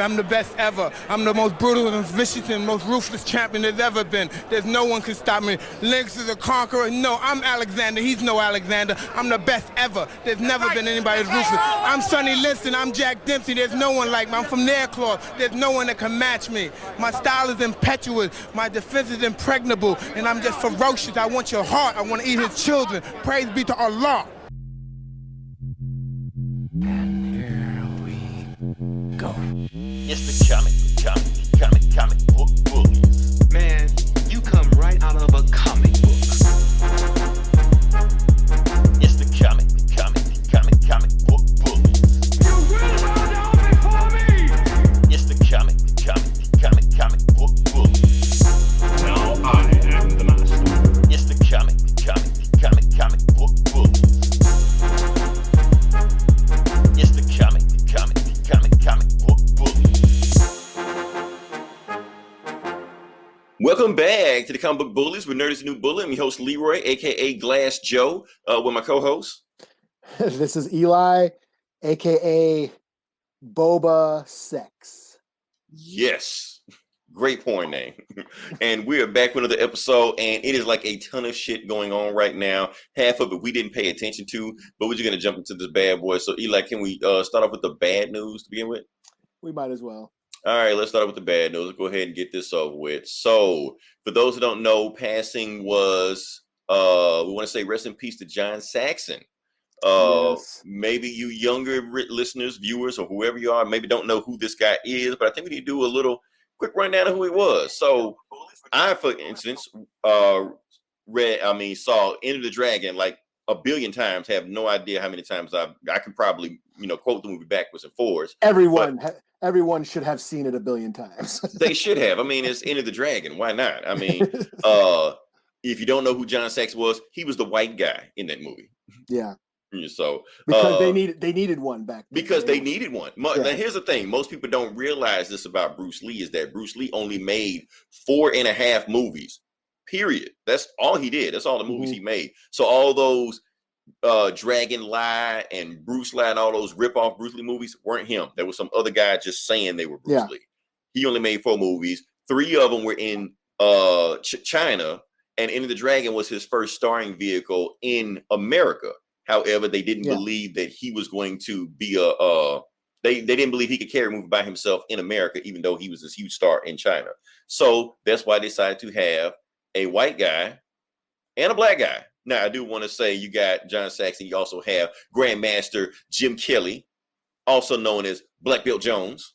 I'm the best ever. I'm the most brutal and vicious and most ruthless champion there's ever been. There's no one can stop me. Lynx is a conqueror. No, I'm Alexander. He's no Alexander. I'm the best ever. There's never been anybody as ruthless. I'm Sonny Liston. I'm Jack Dempsey. There's no one like me. I'm from their cloth. There's no one that can match me. My style is impetuous. My defense is impregnable. And I'm just ferocious. I want your heart. I want to eat his children. Praise be to Allah. And here we go. It's the comic book bullies. Man, you come right out of a comic book. It's the comic book bullies. You will bow down before me! It's the comic book bullies. Now I am the master. It's the comic book bullies. It's the comic book bullies. Welcome back to the Comic Book Bullies with Nerd is the New Bully. I'm your host Leroy, aka Glass Joe, with my co-host. This is Eli, aka Boba Sex. Yes, great porn name. And we are back with another episode, and it is like a ton of shit going on right now. Half of it we didn't pay attention to, but we're just gonna jump into this bad boy. So Eli, can we start off with the bad news to begin with? We might as well. All right, let's start with the bad news. Let's go ahead and get this over with. So, for those who don't know, passing was, we want to say rest in peace to John Saxon. Yes. Maybe you younger listeners, viewers, or whoever you are, maybe don't know who this guy is, but I think we need to do a little quick rundown of who he was. So, I, for instance, saw Enter the Dragon like a billion times, have no idea how many times I can probably, quote the movie backwards and forwards. Everyone should have seen it a billion times. They should have. I mean, it's Enter the Dragon. Why not? I mean, if you don't know who John Saxon was, he was the white guy in that movie. Yeah. So because they needed one back then. Because they needed one. Yeah. Now, here's the thing. Most people don't realize this about Bruce Lee is that Bruce Lee only made 4.5 movies. Period. That's all he did. That's all the movies he made. So all those Dragon Lie and Bruce Lie and all those rip-off Bruce Lee movies weren't him. There was some other guy just saying they were Bruce Lee. He only made 4 movies. 3 of them were in China, and Enter the Dragon was his first starring vehicle in America. However, they didn't believe that he was going to be they didn't believe he could carry a movie by himself in America, even though he was this huge star in China. So that's why they decided to have a white guy and a black guy. Now, I do want to say you got John Saxon. You also have Grandmaster Jim Kelly, also known as Black Belt Jones.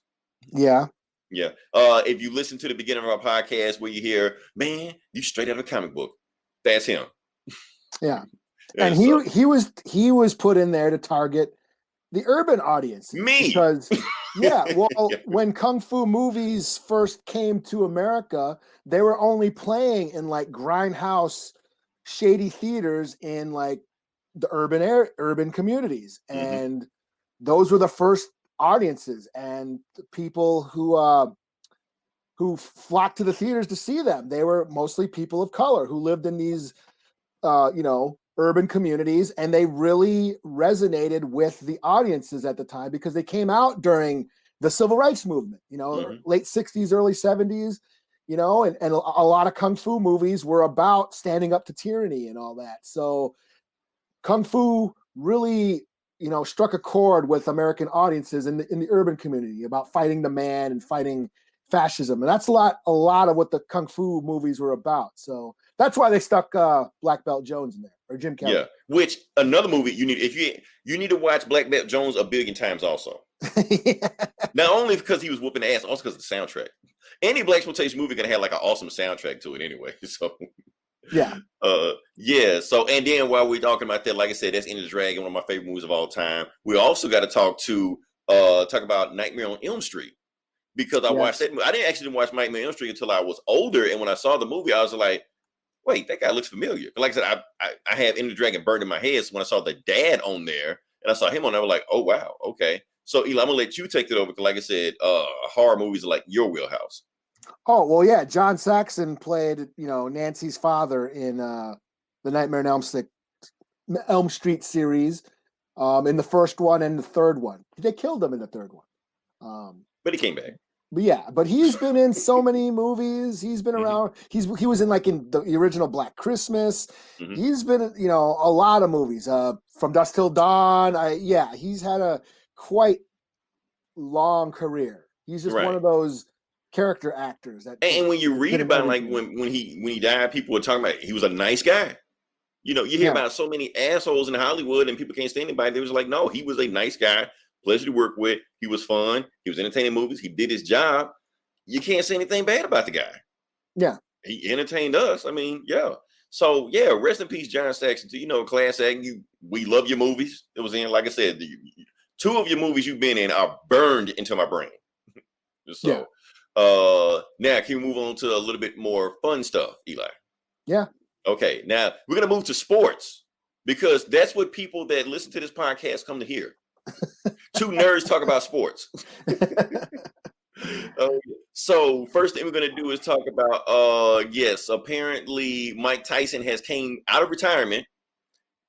Yeah. Yeah. If you listen to the beginning of our podcast where you hear, man, you straight out of a comic book, that's him. Yeah. And he was put in there to target the urban audience. Me. Because, when Kung Fu movies first came to America, they were only playing in like grindhouse, shady theaters in like the urban communities. And those were the first audiences and the people who flocked to the theaters to see them. They were mostly people of color who lived in these, urban communities, and they really resonated with the audiences at the time because they came out during the civil rights movement, late 60s, early 70s, and a lot of Kung Fu movies were about standing up to tyranny and all that. So Kung Fu really, struck a chord with American audiences in the urban community about fighting the man and fighting fascism. And that's a lot of what the Kung Fu movies were about. So that's why they stuck Black Belt Jones in there, or Jim Kelly. Yeah, which another movie you need to watch Black Belt Jones a billion times also. Not only because he was whooping ass, also because of the soundtrack. Any blaxploitation movie gonna have like an awesome soundtrack to it anyway. So So and then while we're talking about that, like I said, that's Enter the Dragon, one of my favorite movies of all time. We also got to talk about Nightmare on Elm Street. Because I watched that movie. I didn't actually watch Nightmare on Elm Street until I was older, and when I saw the movie, I was like, wait, that guy looks familiar. Like I said, I have Enter the Dragon burned in my head. So when I saw the dad on there and I saw him on there, I was like, oh, wow, okay. So, Eli, I'm going to let you take it over because, like I said, horror movies are like your wheelhouse. Oh, well, yeah. John Saxon played, Nancy's father in the Nightmare on Elm Street series in the first one and the third one. They killed him in the third one. But he came back. but he's been in so many movies. He's been Mhm. around. He was in like in the original Black Christmas. Mhm. He's been, a lot of movies. From Dusk Till Dawn. He's had a quite long career. He's just one Right. of those character actors that. And when you has read been in about like everything. when he died, people were talking about he was a nice guy. You hear Yeah. about so many assholes in Hollywood and people can't stand anybody. They was like, no, he was a nice guy, pleasure to work with. He was fun. He was entertaining movies. He did his job. You can't say anything bad about the guy. Yeah. He entertained us. I mean, yeah. So yeah, rest in peace, John Saxon. Class act. We love your movies. It was in, like I said, two of your movies you've been in are burned into my brain. So now can we move on to a little bit more fun stuff, Eli? Yeah. Okay, now we're gonna move to sports because that's what people that listen to this podcast come to hear. Two nerds talk about sports. So first thing we're gonna do is talk about yes, apparently Mike Tyson has came out of retirement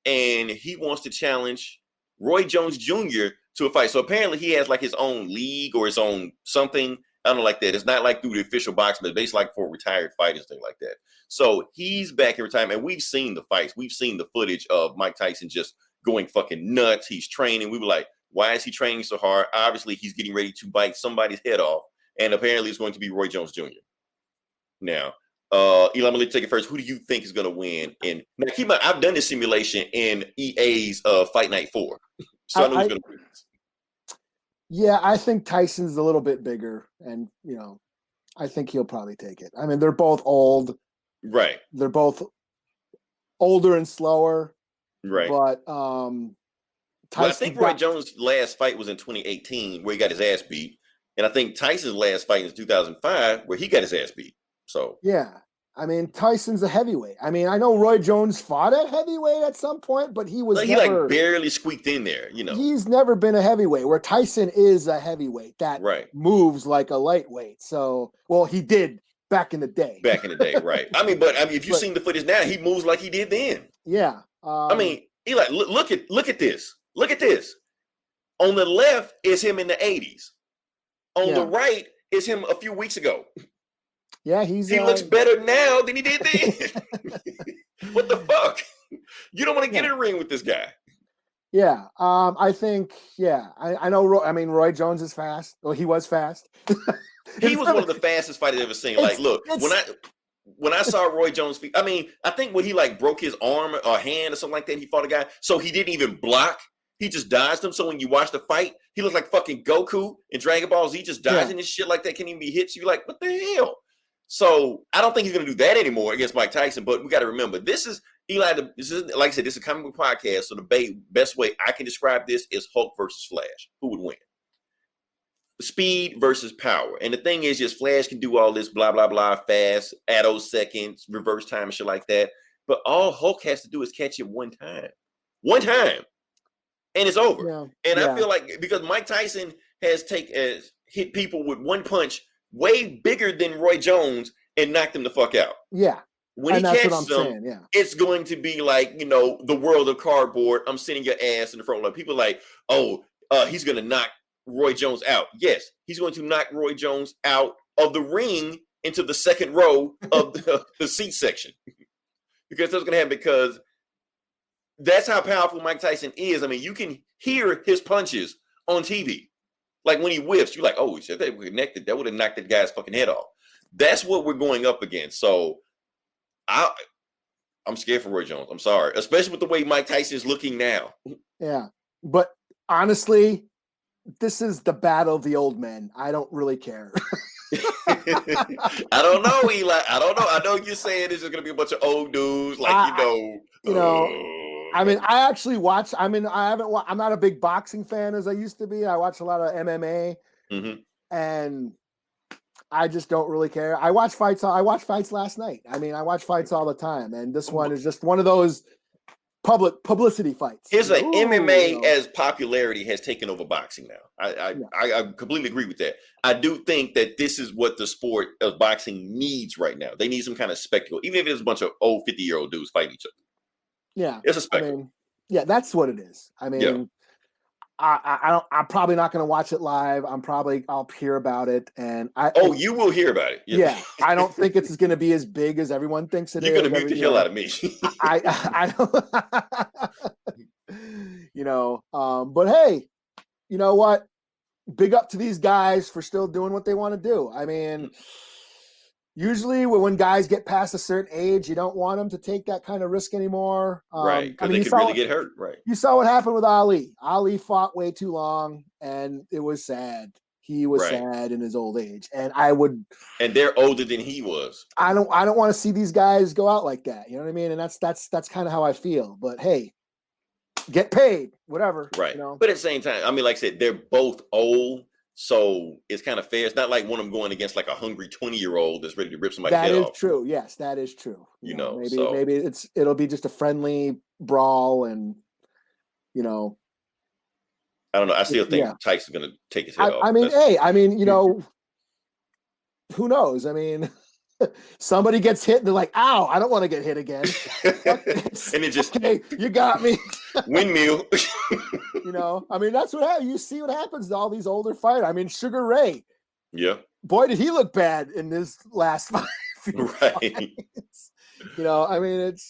and he wants to challenge Roy Jones Jr. to a fight. So apparently he has like his own league or his own something. I don't know, like that. It's not like through the official boxing, but it's basically like for retired fighters, things like that. So he's back in retirement. And we've seen the fights. We've seen the footage of Mike Tyson just going fucking nuts. He's training. We were like, why is he training so hard? Obviously, he's getting ready to bite somebody's head off. And apparently it's going to be Roy Jones Jr. Now, Eli, I'm gonna let you take it first. Who do you think is gonna win? And now keep in mind, I've done this simulation in EA's Fight Night 4. So I know who's gonna win. Yeah, I think Tyson's a little bit bigger, and I think he'll probably take it. I mean, they're both old. Right. They're both older and slower. Right. But Tyson, I think Roy Jones' last fight was in 2018, where he got his ass beat, and I think Tyson's last fight is 2005, where he got his ass beat. So yeah. I mean, Tyson's a heavyweight. I mean, I know Roy Jones fought at heavyweight at some point, but he was like barely squeaked in there, He's never been a heavyweight, where Tyson is a heavyweight that moves like a lightweight. So, well, he did back in the day. Back in the day, right. I mean, if you've seen the footage now, he moves like he did then. Yeah. I mean, Eli, look at this. Look at this. On the left is him in the 80s. On the right is him a few weeks ago. Yeah, he looks better now than he did then. What the fuck? You don't want to get in a ring with this guy. Yeah, I think. Yeah, I know. Roy Jones is fast. Well, he was fast. He was one of the fastest fighters I've ever seen. Like, look, when I saw Roy Jones, I mean, I think when he like broke his arm or hand or something like that, he fought a guy, so he didn't even block. He just dodged him. So when you watch the fight, he looks like fucking Goku in Dragon Ball Z, just dodging this shit like that. Can't even be hit. So you're like, what the hell? So I don't think he's going to do that anymore against Mike Tyson. But we got to remember, this is Eli. This is, like I said, this is a comic book podcast. So the best way I can describe this is Hulk versus Flash. Who would win? Speed versus power. And the thing is, just Flash can do all this blah blah blah, fast, attoseconds, reverse time, and shit like that. But all Hulk has to do is catch it one time, and it's over. Yeah. And I feel like because Mike Tyson has hit people with one punch way bigger than Roy Jones and knocked them the fuck out. Yeah. When he catches them, it's going to be like, the world of cardboard. I'm sitting your ass in the front row. People like, he's going to knock Roy Jones out. Yes, he's going to knock Roy Jones out of the ring into the second row of the seat section. Because that's going to happen, because that's how powerful Mike Tyson is. I mean, you can hear his punches on TV. Like when he whiffs, you're like, oh shit, they were connected. That would have knocked that guy's fucking head off. That's what we're going up against. So I'm scared for Roy Jones. I'm sorry. Especially with the way Mike Tyson is looking now. Yeah. But honestly, this is the battle of the old men. I don't really care. I don't know, Eli. I don't know. I know you're saying this is going to be a bunch of old dudes, like, I mean, I actually watch. I mean, I'm not a big boxing fan as I used to be. I watch a lot of MMA, and I just don't really care. I watch fights last night. I mean, I watch fights all the time, and this one is just one of those publicity fights. Here's like MMA as popularity has taken over boxing now. I completely agree with that. I do think that this is what the sport of boxing needs right now. They need some kind of spectacle, even if it's a bunch of old 50-year-old dudes fighting each other. Yeah, it's a spectacle. I mean, yeah, that's what it is. I mean, I don't. I'm probably not going to watch it live. I'll hear about it, and you will hear about it. Yeah, I don't think it's going to be as big as everyone thinks it is. You're going to mute the hell out of me. I don't. But hey, you know what? Big up to these guys for still doing what they want to do. I mean, usually when guys get past a certain age, you don't want them to take that kind of risk anymore. Right, because they could really get hurt. Right. You saw what happened with Ali. Ali fought way too long, and it was sad. He was sad in his old age, and and they're older than he was. I don't want to see these guys go out like that. You know what I mean? And that's kind of how I feel. But hey, get paid, whatever. Right. But at the same time, I mean, like I said, they're both old, so it's kind of fair. It's not like one of them going against like a hungry 20-year-old that's ready to rip somebody's head off. That is true. Yes, that is true. Maybe it'll be just a friendly brawl, and I don't know. I still think Tyson's going to take his head off. I mean, who knows? I mean, somebody gets hit and they're like, ow, I don't want to get hit again. And it just, okay, you got me. Windmill. I mean, that's what happens. You see what happens to all these older fighters. I mean, Sugar Ray. Yeah. Boy, did he look bad in this last fight. Right. I mean, it's,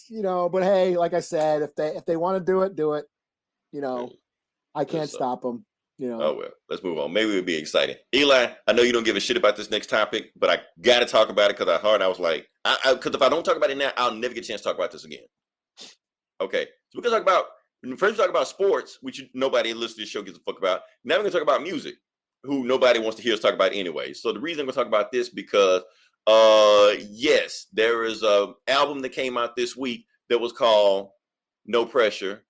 but hey, like I said, if they want to do it, do it. I can't stop them. Oh well, let's move on. Maybe it'll be exciting. Eli, I know you don't give a shit about this next topic, but I got to talk about it because I was like, because if I don't talk about it now, I'll never get a chance to talk about this again. Okay, so we're gonna talk about first. Talk about sports, which nobody listening to this show gives a fuck about. Now we're gonna talk about music, who nobody wants to hear us talk about anyway. So the reason I'm gonna talk about this because, yes, there is a album that came out this week that was called "No Pressure"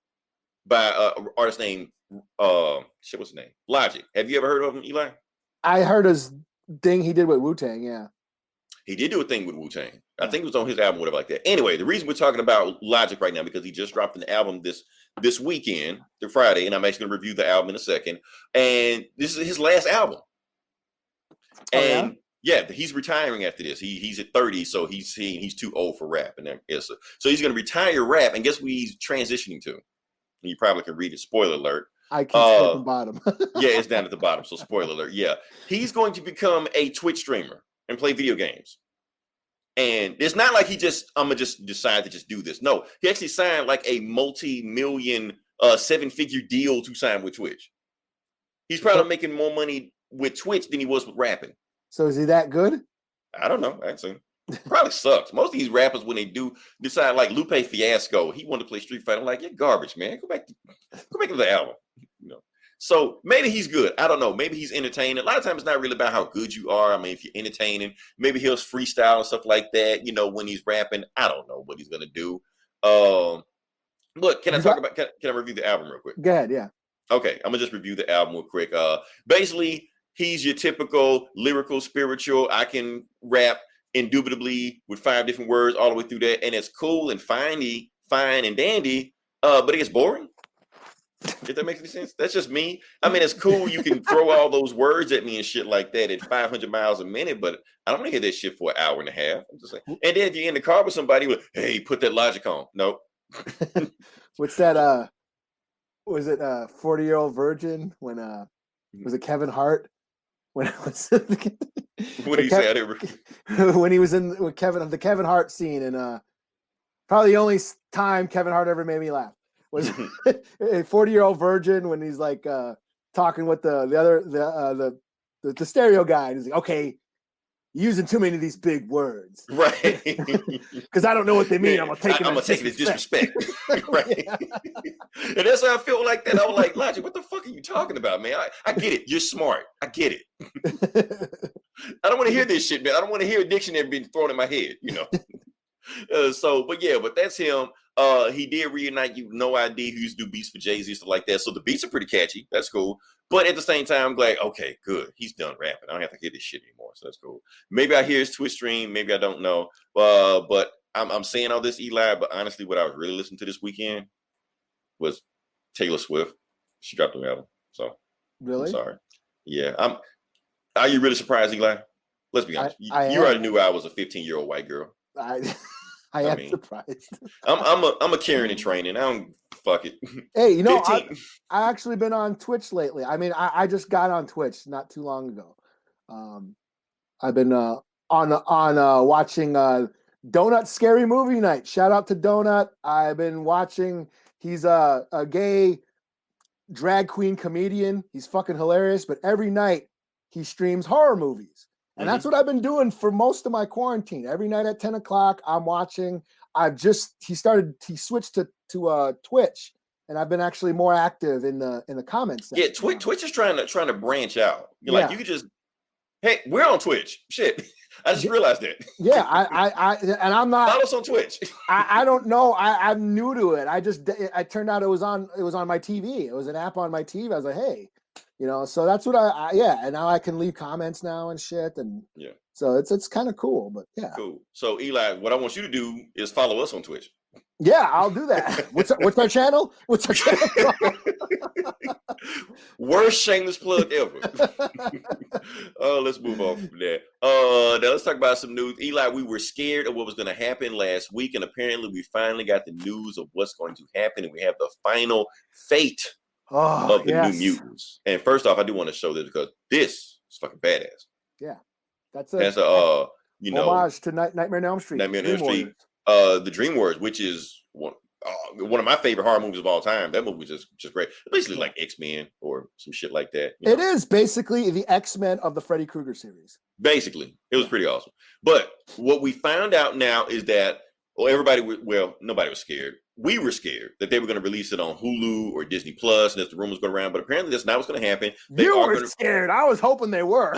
by an artist named what's his name? Logic. Have you ever heard of him, Eli? I heard his thing he did with Wu-Tang, yeah. He did do a thing with Wu-Tang. I think it was on his album, whatever like that. Anyway, the reason we're talking about Logic right now because he just dropped an album this weekend, the Friday, and I'm actually gonna review the album in a second. And this is his last album. And he's retiring after this. He's at 30, so he's too old for rap. And so he's gonna retire rap, and guess what he's transitioning to? You probably can read it. Spoiler alert. I keep at the bottom. Yeah, it's down at the bottom. So spoiler alert. Yeah, he's going to become a Twitch streamer and play video games. And it's not like I'm gonna just decide to just do this. No, he actually signed like a multi-million, 7-figure deal to sign with Twitch. He's probably making more money with Twitch than he was with rapping. So is he that good? I don't know. Actually, probably sucks. Most of these rappers, when they do decide, like Lupe Fiasco, he wanted to play Street Fighter. I'm like, you're garbage, man. Go back to the album. So maybe he's good. I don't know. Maybe he's entertaining. A lot of times it's not really about how good you are. I mean, if you're entertaining, maybe he'll freestyle and stuff like that. When he's rapping, I don't know what he's gonna do. Look, can I review the album real quick? Go ahead, yeah. Okay, I'm gonna just review the album real quick. Basically, he's your typical lyrical, spiritual. I can rap indubitably with 5 different words all the way through that, and it's cool and fine and dandy. But it gets boring. If that makes any sense, that's just me. I mean, it's cool. You can throw all those words at me and shit like that at 500 miles a minute, but I don't want to hear that shit for an hour and a half. I'm just saying. And then if you're in the car with somebody, hey, put that Logic on. Nope. What's that? Was it 40-year-old virgin when was it Kevin Hart? When it was what did he say? When he was in the Kevin Hart scene, and probably the only time Kevin Hart ever made me laugh was a 40-year-old virgin when he's like talking with the stereo guy, and he's like, okay, you're using too many of these big words, right? Because I don't know what they mean. I'm gonna take it as disrespect, right? Yeah. And that's how I feel like that. I was like, Logic, what the fuck are you talking about, man? I get it. You're smart. I get it. I don't want to hear this shit, man. I don't want to hear a dictionary being thrown in my head, but that's him. He did reunite you, No ID, who used to do beats for Jay-Z, stuff like that. So the beats are pretty catchy. That's cool. But at the same time, I'm glad, okay, good. He's done rapping. I don't have to hear this shit anymore. So that's cool. Maybe I hear his Twitch stream. Maybe I don't know. But I'm saying all this, Eli. But honestly, what I was really listening to this weekend was Taylor Swift. She dropped an album. So really, I'm sorry. Yeah. Are you really surprised, Eli? Let's be honest. You am. already knew I was a 15-year-old white girl. I I am mean, surprised. I'm a Karen in training. I don't fuck it. Hey, you know, 15. I actually been on Twitch lately. I mean, I just got on Twitch not too long ago. I've been on watching Donut Scary Movie Night. Shout out to Donut. I've been watching. He's a gay drag queen comedian. He's fucking hilarious. But every night he streams horror movies, and that's what I've been doing for most of my quarantine. Every night at 10 o'clock, I'm watching. He switched to Twitch, and I've been actually more active in the comments. Yeah, Twitch is trying to branch out. Like you could just, hey, we're on Twitch. Shit, I just realized that. Yeah, and I'm not. Follow us on Twitch. I don't know. I'm new to it. I turned out it was on my TV. It was an app on my TV. I was like, hey, you know. So that's what and now I can leave comments now and shit. And yeah, so it's kind of cool. But yeah, cool. So Eli, what I want you to do is follow us on Twitch. Yeah, I'll do that. What's our channel? What's our channel? Worst shameless plug ever. Let's move on from that. Now let's talk about some news. Eli, we were scared of what was going to happen last week, and apparently we finally got the news of what's going to happen, and we have the final fate of the New Mutants. And first off, I do want to show this because this is fucking badass. Yeah, that's a homage to Nightmare on Elm Street. Nightmare on Elm Street. The Dream Warriors, which is one of my favorite horror movies of all time. That movie was just great. Basically like X-Men or some shit like that. It is basically the X-Men of the Freddy Krueger series. Basically, it was pretty awesome. But what we found out now is that nobody was scared. We were scared that they were going to release it on Hulu or Disney Plus, and as the rumors go around. But apparently, that's not what's going to happen. You were scared. I was hoping they were.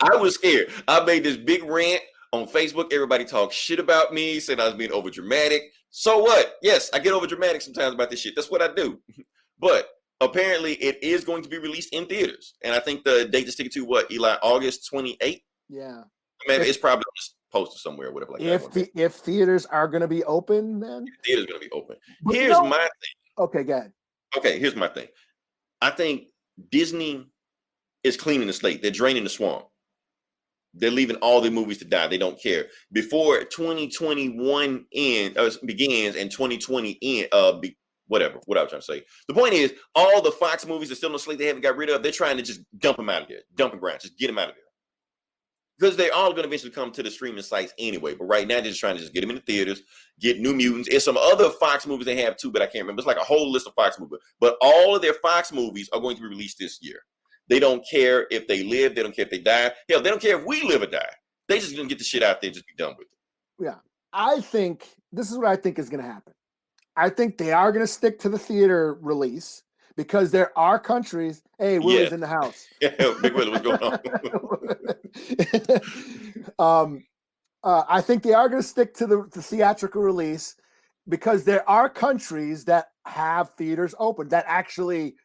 I was scared. I made this big rant on Facebook. Everybody talked shit about me, said I was being over dramatic. So what? Yes, I get over dramatic sometimes about this shit. That's what I do. But apparently, it is going to be released in theaters, and I think the date is sticking to what, Eli? August 28th. Yeah. Maybe it's probably posted somewhere or whatever like that. If theaters are going to be open, then theaters going to be open. Here's my thing. Okay, go ahead. Okay, here's my thing. I think Disney is cleaning the slate. They're draining the swamp. They're leaving all the movies to die. They don't care. Before 2021 begins and 2020 whatever. What I was trying to say. The point is, all the Fox movies are still on the slate they haven't got rid of. They're trying to just dump them out of there. Dump and grind. Just get them out of there. Because they're all going to eventually come to the streaming sites anyway. But right now, they're just trying to just get them in the theaters, get New Mutants. There's some other Fox movies they have too, but I can't remember. It's like a whole list of Fox movies. But all of their Fox movies are going to be released this year. They don't care if they live. They don't care if they die. Hell, they don't care if we live or die. They just going to get the shit out there and just be done with it. Yeah. I think this is what I think is going to happen. I think they are going to stick to the theater release because there are countries. Hey, Willie's in the house. Big Willie, what's going on? I think they are going to stick to the theatrical release because there are countries that have theaters open that actually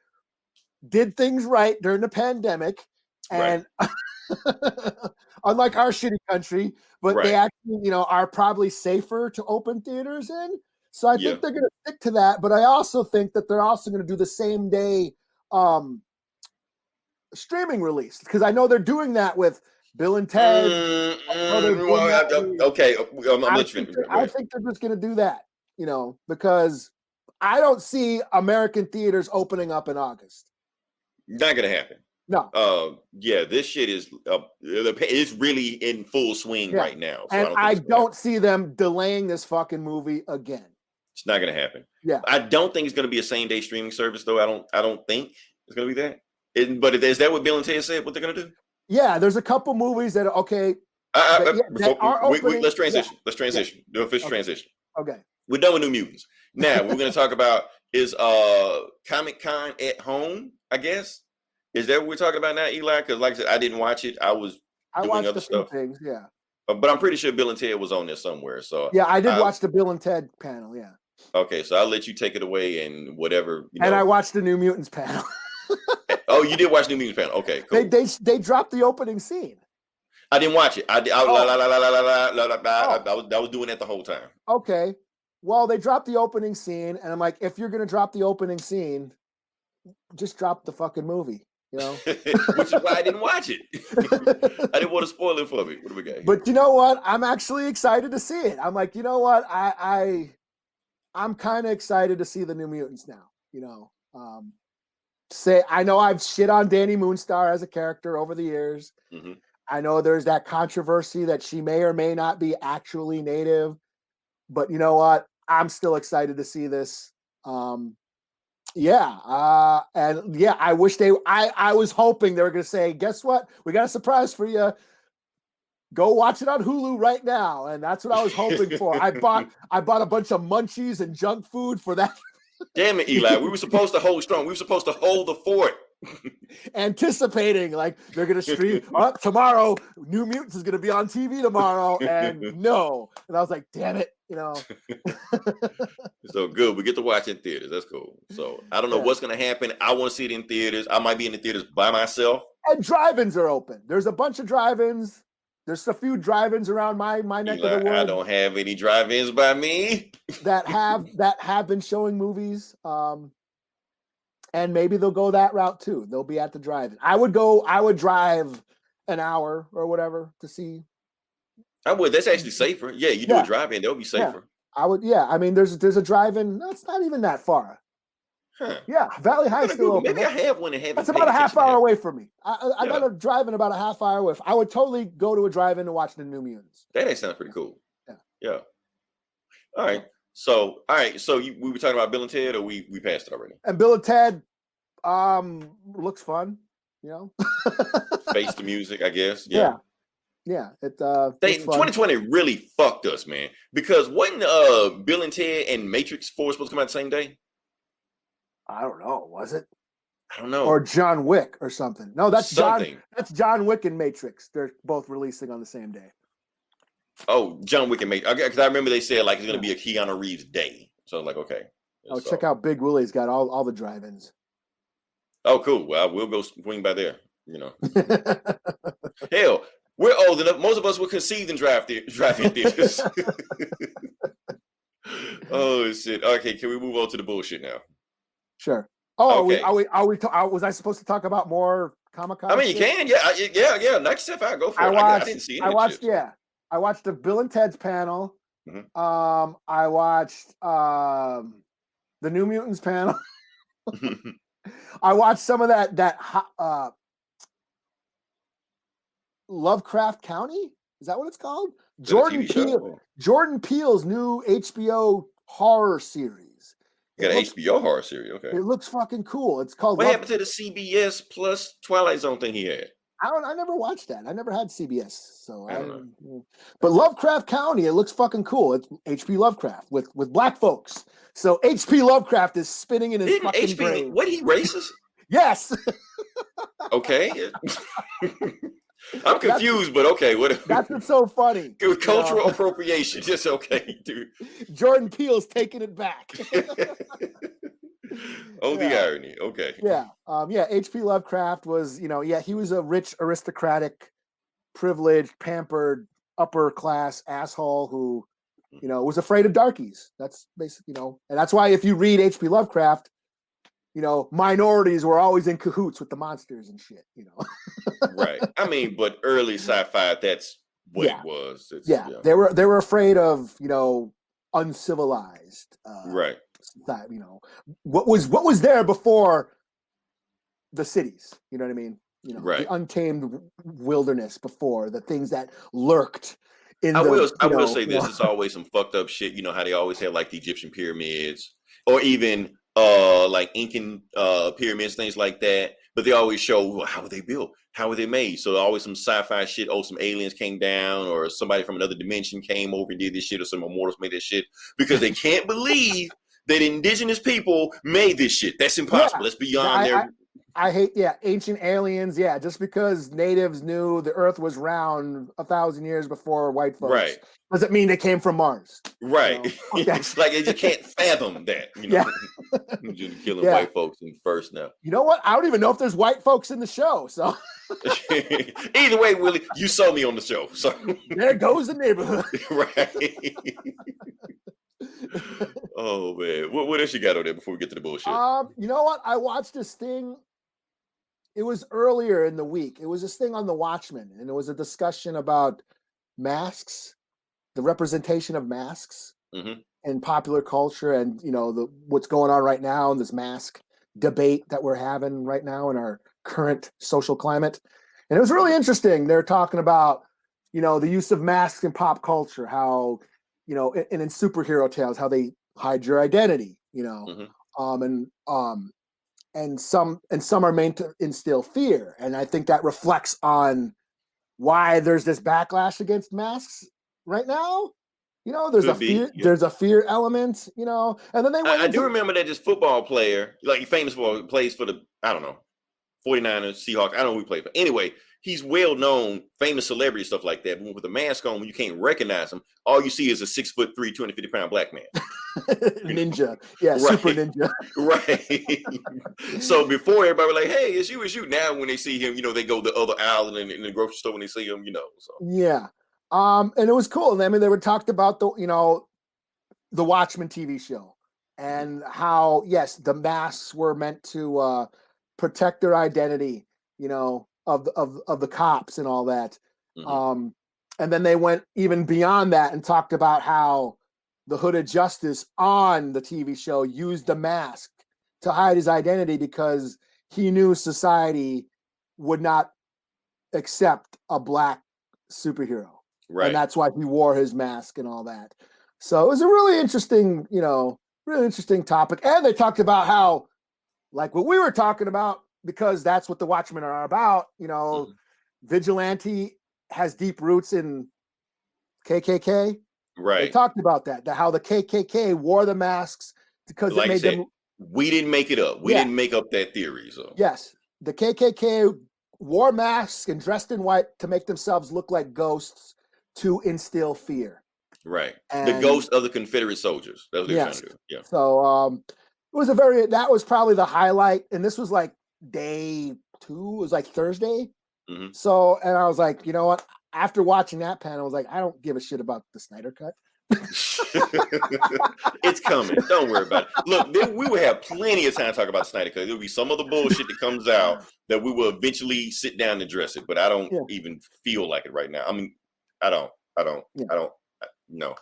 did things right during the pandemic, and unlike our shitty country, but they actually, are probably safer to open theaters in. So I think they're going to stick to that. But I also think that they're also going to do the same day streaming release because I know they're doing that with Bill and Ted. Okay, I think they're just going to do that, because I don't see American theaters opening up in August. Not gonna happen. No. This shit is it's really in full swing right now. So and I don't see them delaying this fucking movie again. It's not gonna happen. Yeah. I don't think it's gonna be a same day streaming service though. I don't think it's gonna be that. But is that what Bill and Ted said? What they're gonna do? Yeah, there's a couple movies that are okay. Let's transition. Let's transition. Do official transition. Okay. We're done with New Mutants. Now we're gonna talk about is Comic-Con at home, I guess. Is that what we're talking about now, Eli? Because like I said, I didn't watch it. I was doing other stuff. Things, yeah. But I'm pretty sure Bill and Ted was on there somewhere. So yeah, I did watch the Bill and Ted panel. Yeah. Okay, so I'll let you take it away and whatever. And I watched the New Mutants panel. Oh, you did watch New Mutants panel? Okay, cool. They dropped the opening scene. I didn't watch it. I was doing that the whole time. Okay. Well, they dropped the opening scene, and I'm like, if you're gonna drop the opening scene, just drop the fucking movie. You know, which is why I didn't watch it. I didn't want to spoil it for me. What do we got here? but you know what? I'm actually excited to see it. I'm like, you know what? I'm kind of excited to see the New Mutants now. You know, I know I've shit on Danny Moonstar as a character over the years. Mm-hmm. I know there's that controversy that she may or may not be actually native, but you know what? I'm still excited to see this. And yeah, I wish I was hoping they were going to say, guess what? We got a surprise for you. Go watch it on Hulu right now. And that's what I was hoping for. I bought a bunch of munchies and junk food for that. Damn it, Eli. We were supposed to hold strong. We were supposed to hold the fort. Anticipating like they're going to stream up tomorrow. New Mutants is going to be on TV tomorrow. And no. And I was like, damn it. You know, so good. We get to watch in theaters. That's cool. So I don't know what's going to happen. I want to see it in theaters. I might be in the theaters by myself. And drive-ins are open. There's a bunch of drive-ins. There's a few drive-ins around my neck Eli, of the woods. I don't have any drive-ins by me that have been showing movies. And maybe they'll go that route too. They'll be at the drive-in. I would drive an hour or whatever to see. I would. That's actually safer. Yeah, you do a drive-in, they'll be safer. I would. Yeah, I mean, there's a drive-in. That's not even that far. Huh. Yeah, Valley High still open. Maybe I have one and have. That's about a half hour away from me. I got a drive-in about a half hour away. I would totally go to a drive-in to watch the New Mutants. That sounds pretty cool. Yeah. All right. So we were talking about Bill and Ted, or we passed it already. And Bill and Ted, looks fun. You know, face the music, I guess. Yeah, it's 2020 really fucked us, man. Because wasn't Bill and Ted and Matrix 4 supposed to come out the same day? I don't know. Was it? I don't know. Or John Wick or something. No, that's something. That's John Wick and Matrix. They're both releasing on the same day. Oh, John Wick and Matrix. Because I remember they said like it's going to be a Keanu Reeves day. So I was like, okay. Check out Big Willie's got all the drive-ins. Oh, cool. Well, we'll go swing by there. You know. Hell. We're old enough. Most of us were conceived in drive-in theaters. Oh shit! Okay, can we move on to the bullshit now? Sure. Oh, okay. Was I supposed to talk about more Comic-Con? I mean, you can. Yeah. Knock yourself out. Go for it. I didn't see any. I watched the Bill and Ted's panel. Mm-hmm. I watched the New Mutants panel. I watched some of that Lovecraft County? Is that what it's called? Jordan Peele's new HBO horror series. You got an HBO horror series, okay. It looks fucking cool. It's called. What happened to the CBS Plus Twilight Zone thing he had? I never watched that. I never had CBS, so I don't know. But Lovecraft County, it looks fucking cool. It's H.P. Lovecraft with black folks. So H.P. Lovecraft is spinning in his fucking brain. What, he racist? Yes. Okay. I'm confused, but okay. That's what's so funny. Cultural appropriation. Just okay, dude. Jordan Peele's taking it back. The irony. Okay. Yeah. H.P. Lovecraft was, he was a rich, aristocratic, privileged, pampered, upper class asshole who, was afraid of darkies. That's basically, and that's why if you read H.P. Lovecraft, minorities were always in cahoots with the monsters and shit, Right. I mean, but early sci-fi, that's what it was. They were afraid of, uncivilized. Right. What was there before the cities? You know what I mean? Right. The untamed wilderness before the things that lurked in I will say this, it's always some fucked up shit. You know how they always have like the Egyptian pyramids or even like Incan pyramids, things like that. But they always show how were they built, how were they made. So always some sci-fi shit. Oh, some aliens came down, or somebody from another dimension came over and did this shit, or some immortals made this shit because they can't believe that indigenous people made this shit. That's impossible. That's beyond their. I hate ancient aliens. Yeah, just because natives knew the Earth was round 1,000 years before white folks, right? Doesn't mean they came from Mars, right? Like you can't fathom that. You're killing white folks in first now. You know what? I don't even know if there's white folks in the show. So either way, Willie, you saw me on the show. So there goes the neighborhood. Right. Oh man, what else you got on there before we get to the bullshit? You know what? I watched this thing. it was earlier in the week. It was this thing on the Watchmen, and it was a discussion about masks, the representation of masks in popular culture, and what's going on right now in this mask debate that we're having right now in our current social climate. And it was really interesting. They're talking about the use of masks in pop culture, how and in superhero tales, how they hide your identity, and some are meant to instill fear. And I think that reflects on why there's this backlash against masks right now. There's there's a fear element, and then I do remember that this football player, like famous for, plays for the, I don't know, 49ers, Seahawks. I don't know who he played for. Anyway, he's well known, famous celebrity, stuff like that. But with a mask on, when you can't recognize him, all you see is a 6'3", 250-pound black man. Ninja. Yeah, right. Super ninja. Right. So before everybody was like, hey, it's you. Now when they see him, they go the other aisle and in the grocery store when they see him, So. Yeah. And it was cool. I mean, they were talked about the Watchmen TV show and how, yes, the masks were meant to protect their identity, of the cops and all that. And then they went even beyond that and talked about how the Hood of Justice on the TV show used the mask to hide his identity because he knew society would not accept a black superhero. Right. And that's why he wore his mask and all that. So it was a really interesting, really interesting topic. And they talked about how, like what we were talking about, because that's what the Watchmen are about, vigilante has deep roots in KKK. Right. They talked about that how the KKK wore the masks because like it made them. We didn't make it up. We didn't make up that theory. So yes, the KKK wore masks and dressed in white to make themselves look like ghosts to instill fear. Right. And the ghost of the Confederate soldiers. That's what they're trying to do. Yeah. So that was probably the highlight. And this was like day 2, it was like Thursday. So, and I was like, you know what? After watching that panel, I was like, I don't give a shit about the Snyder Cut. It's coming. Don't worry about it. Look, we will have plenty of time to talk about Snyder Cut. There'll be some other bullshit that comes out that we will eventually sit down and address it. But I don't even feel like it right now. I mean, I don't. No.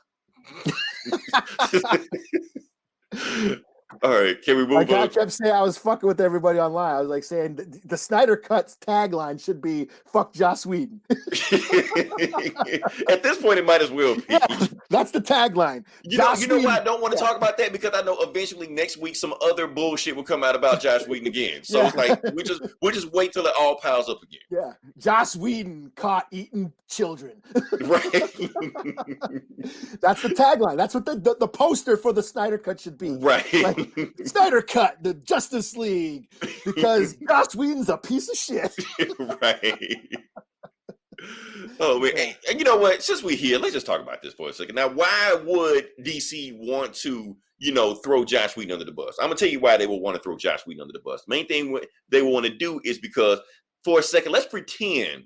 All right, can we move on? I kept saying I was fucking with everybody online. I was like saying the Snyder Cut's tagline should be "Fuck Joss Whedon." At this point, it might as well be. Yeah, that's the tagline. You know why I don't want to talk about that? Because I know eventually next week some other bullshit will come out about Joss Whedon again. So it's like we'll just wait till it all piles up again. Yeah, Joss Whedon caught eating children. Right. That's the tagline. That's what the poster for the Snyder Cut should be. Right. Like, Snyder Cut, the Justice League, because Joss Whedon's a piece of shit. Right. Oh, man. Hey, and you know what? Since we're here, let's just talk about this for a second. Now, why would DC want to, throw Joss Whedon under the bus? I'm going to tell you why they will want to throw Joss Whedon under the bus. Main thing they want to do is because, for a second, let's pretend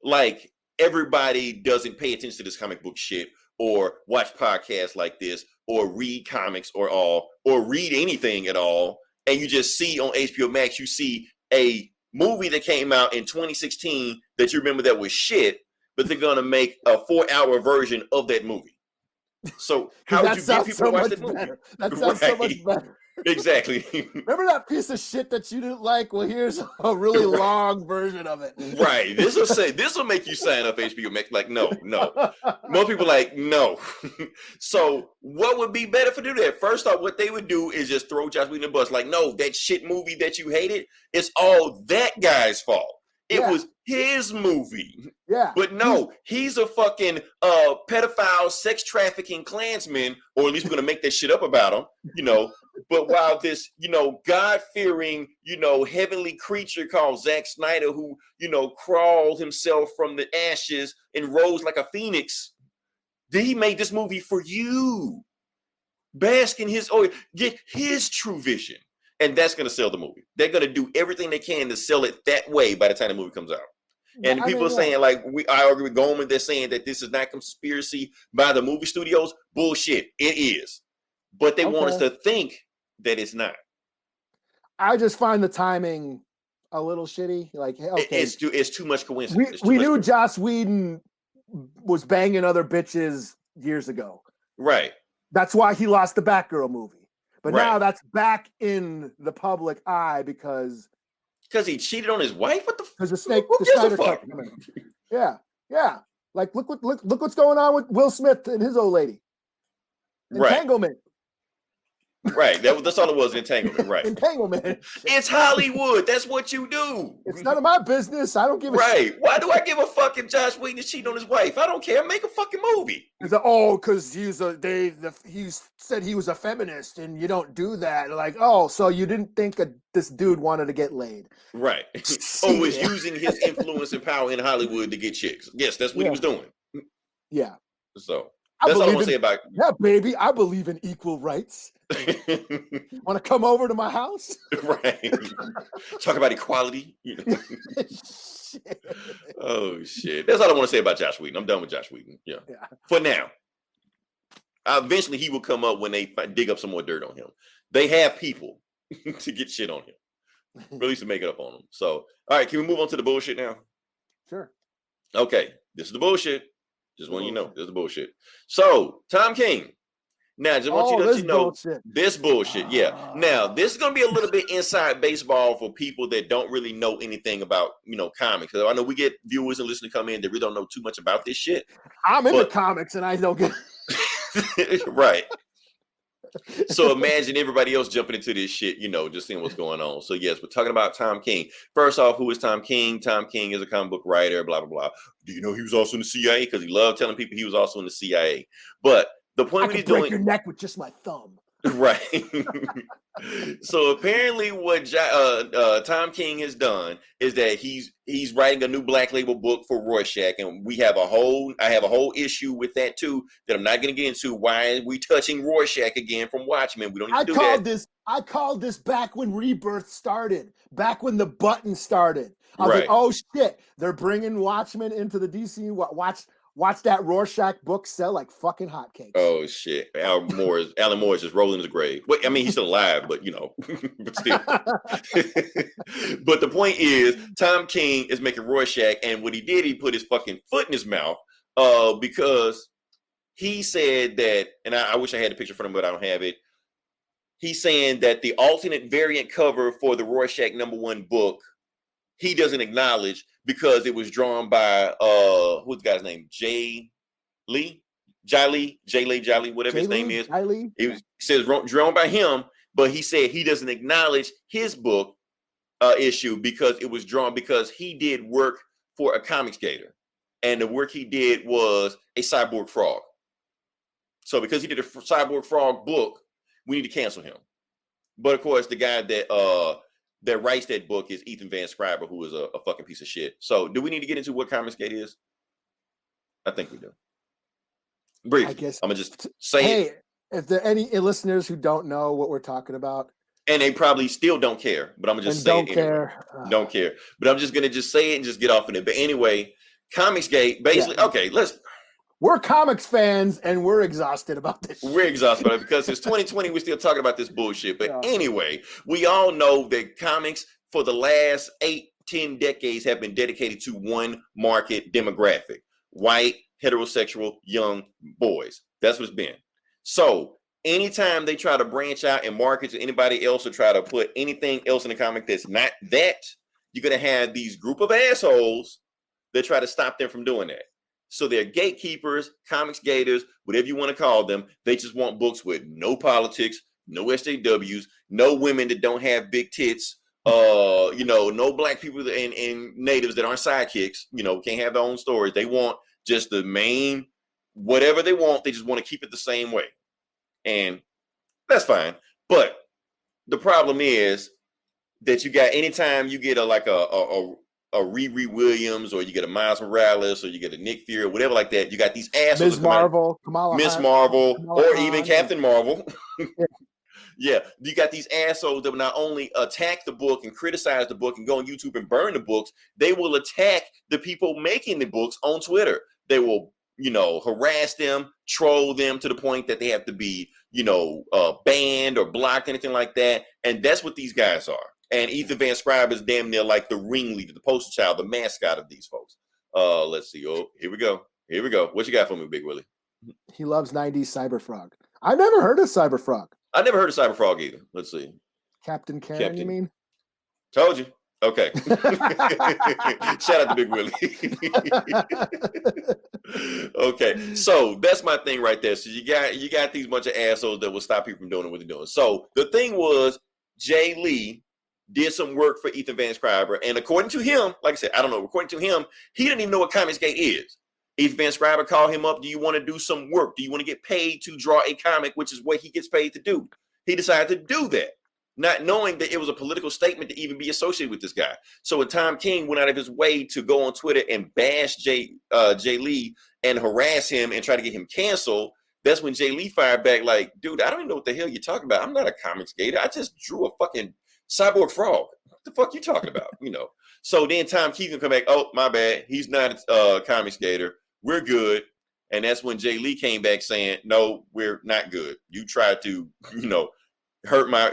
like everybody doesn't pay attention to this comic book shit or watch podcasts like this or read comics or read anything at all. And you just see on HBO Max, you see a movie that came out in 2016 that you remember that was shit, but they're going to make a 4-hour version of that movie. So how would you get people to watch that movie? That sounds so much better. Exactly. Remember that piece of shit that you didn't like? Well, here's a really long version of it. Right. This will make you sign up HBO Max. Like, no. Most people like, no. So what would be better for do that? First off, what they would do is just throw Joss Whedon in the bus. Like, no, that shit movie that you hated, it's all that guy's fault. It was his movie. Yeah. But no, he's a fucking pedophile, sex trafficking Klansman, or at least we're going to make that shit up about him, But while this, God-fearing, heavenly creature called Zack Snyder, who, crawled himself from the ashes and rose like a phoenix, he made this movie for you. Bask in his oil, get his true vision. And that's going to sell the movie. They're going to do everything they can to sell it that way by the time the movie comes out. And people are saying, like, I argue with Goldman, they're saying that this is not conspiracy by the movie studios. Bullshit. It is. But they want us to think that it's not. I just find the timing a little shitty? Like, hey, It- okay, it's too much coincidence. It's too we much knew coincidence. Joss Whedon was banging other bitches years ago. Right. That's why he lost the Batgirl movie. But Right. now that's back in the public eye because He cheated on his wife. What the? the snake, Who the gives a Snyder fuck? cut. coming. Yeah. Like look what's going on with Will Smith and his old lady. Right. Entanglement. Right. That's all it was. Entanglement. Right. Entanglement. It's Hollywood. That's what you do. It's none of my business. I don't give a shit. Right. Why do I give a fuck if Josh Whedon is cheating on his wife? I don't care. Make a fucking movie. Because he said he was a feminist, and you don't do that. Like, oh, so you didn't think this dude wanted to get laid? Right. Or was using his influence and power in Hollywood to get chicks. Yes, that's what he was doing. Yeah. So that's all I want to say about. Yeah, baby, I believe in equal rights. Want to come over to my house? Right. Talk about equality. Shit. Oh shit. That's all I want to say about Josh Whedon. I'm done with Josh Whedon. Yeah. For now. Eventually he will come up when they dig up some more dirt on him. They have people to get shit on him. Or at least to make it up on him. So, all right, can we move on to the bullshit now? Sure. Okay. This is the bullshit. Just want you to know. This is the bullshit. So, Tom King. Now, just want you to let you know this bullshit. Yeah. Now, this is going to be a little bit inside baseball for people that don't really know anything about, comics. I know we get viewers and listeners come in that really don't know too much about this shit. I'm into comics and I don't get right. So imagine everybody else jumping into this shit, just seeing what's going on. So yes, we're talking about Tom King. First off, who is Tom King? Tom King is a comic book writer, blah, blah, blah. Do you know he was also in the CIA? Because he loved telling people he was also in the CIA. But the point I can break your neck with just my thumb. Right. So apparently what Tom King has done is that he's writing a new Black Label book for Rorschach, and I have a whole issue with that too that I'm not going to get into. Why are we touching Rorschach again from Watchmen? We don't need to do that. I called this back when Rebirth started, back when the button started. I was Right. like, oh shit, they're bringing Watchmen into the DC. Watch that Rorschach book sell like fucking hotcakes. Oh shit! Alan Moore is just rolling in his grave. Wait, I mean he's still alive, but but still. But the point is, Tom King is making Rorschach, and what he did, he put his fucking foot in his mouth, because he said that, and I wish I had the picture for him, but I don't have it. He's saying that the alternate variant cover for the Rorschach #1 book, he doesn't acknowledge because it was drawn by who's the guy's name? Jay Lee, whatever his name is. It says drawn by him, but he said he doesn't acknowledge his book issue because it was drawn because he did work for a Comicsgate, and the work he did was a cyborg frog. So because he did a cyborg frog book, we need to cancel him. But of course, the guy that writes that book is Ethan Van Sciver, who is a fucking piece of shit. So do we need to get into what Comicsgate is? I think we do. Briefly, I guess I'm gonna just say it. If there are any listeners who don't know what we're talking about, and they probably still don't care, but I'm gonna just say it anyway. Don't care. But I'm just gonna say it and just get off of it. But anyway, Comicsgate, basically, okay, we're comics fans and we're exhausted about this. We're exhausted about it because it's 2020. We're still talking about this bullshit. But anyway, we all know that comics for the last 8-10 decades have been dedicated to one market demographic: white, heterosexual, young boys. That's what it's been. So anytime they try to branch out and market to anybody else or try to put anything else in the comic that's not that, you're going to have these group of assholes that try to stop them from doing that. So they're gatekeepers, comics gators, whatever you want to call them. They just want books with no politics, no SJWs, no women that don't have big tits, no black people and natives that aren't sidekicks, can't have their own stories. They want just the main, whatever they want. They just want to keep it the same way. And that's fine. But the problem is that you got, anytime you get a Riri Williams, or you get a Miles Morales, or you get a Nick Fury, or whatever like that, you got these assholes. Miss Marvel, or even Captain Marvel. Yeah, you got these assholes that will not only attack the book and criticize the book and go on YouTube and burn the books, they will attack the people making the books on Twitter. They will, harass them, troll them to the point that they have to be, banned or blocked, anything like that. And that's what these guys are. And Ethan Van Sciver is damn near like the ringleader, the poster child, the mascot of these folks. Let's see. Oh, here we go. What you got for me, Big Willie? He loves 90s Cyberfrog. I never heard of Cyberfrog. I never heard of Cyberfrog either. Let's see. Captain Karen, you mean? Told you. Okay. Shout out to Big Willie. Okay. So that's my thing right there. So you got these bunch of assholes that will stop people from doing what they're doing. So the thing was, Jay Lee did some work for Ethan Van Sciver, and according to him, like I said, I don't know, according to him, he didn't even know what Comicsgate is. Ethan Van Sciver called him up. Do you want to do some work? Do you want to get paid to draw a comic, which is what he gets paid to do? He decided to do that, not knowing that it was a political statement to even be associated with this guy. So when Tom King went out of his way to go on Twitter and bash Jay Lee and harass him and try to get him canceled, that's when Jay Lee fired back like, dude, I don't even know what the hell you're talking about. I'm not a comics gator. I just drew a fucking cyborg frog. What the fuck you talking about? You know. So then Tom King can come back, oh, my bad. He's not a comics gator. We're good. And that's when Jay Lee came back saying, no, we're not good. You tried to, hurt my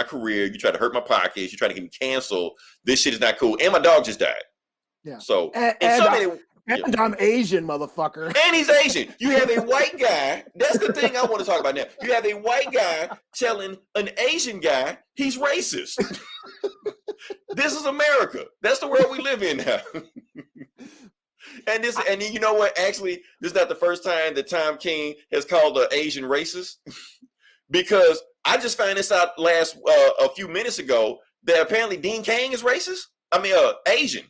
career. You tried to hurt my podcast. You tried to get me canceled. This shit is not cool. And my dog just died. Yeah. So, and I'm Asian, motherfucker. And he's Asian. You have a white guy. That's the thing I want to talk about now. You have a white guy telling an Asian guy he's racist. This is America. That's the world we live in now. And you know what? Actually, this is not the first time that Tom King has called an Asian racist. Because I just found this out a few minutes ago that apparently Dean Cain is racist. I mean, Asian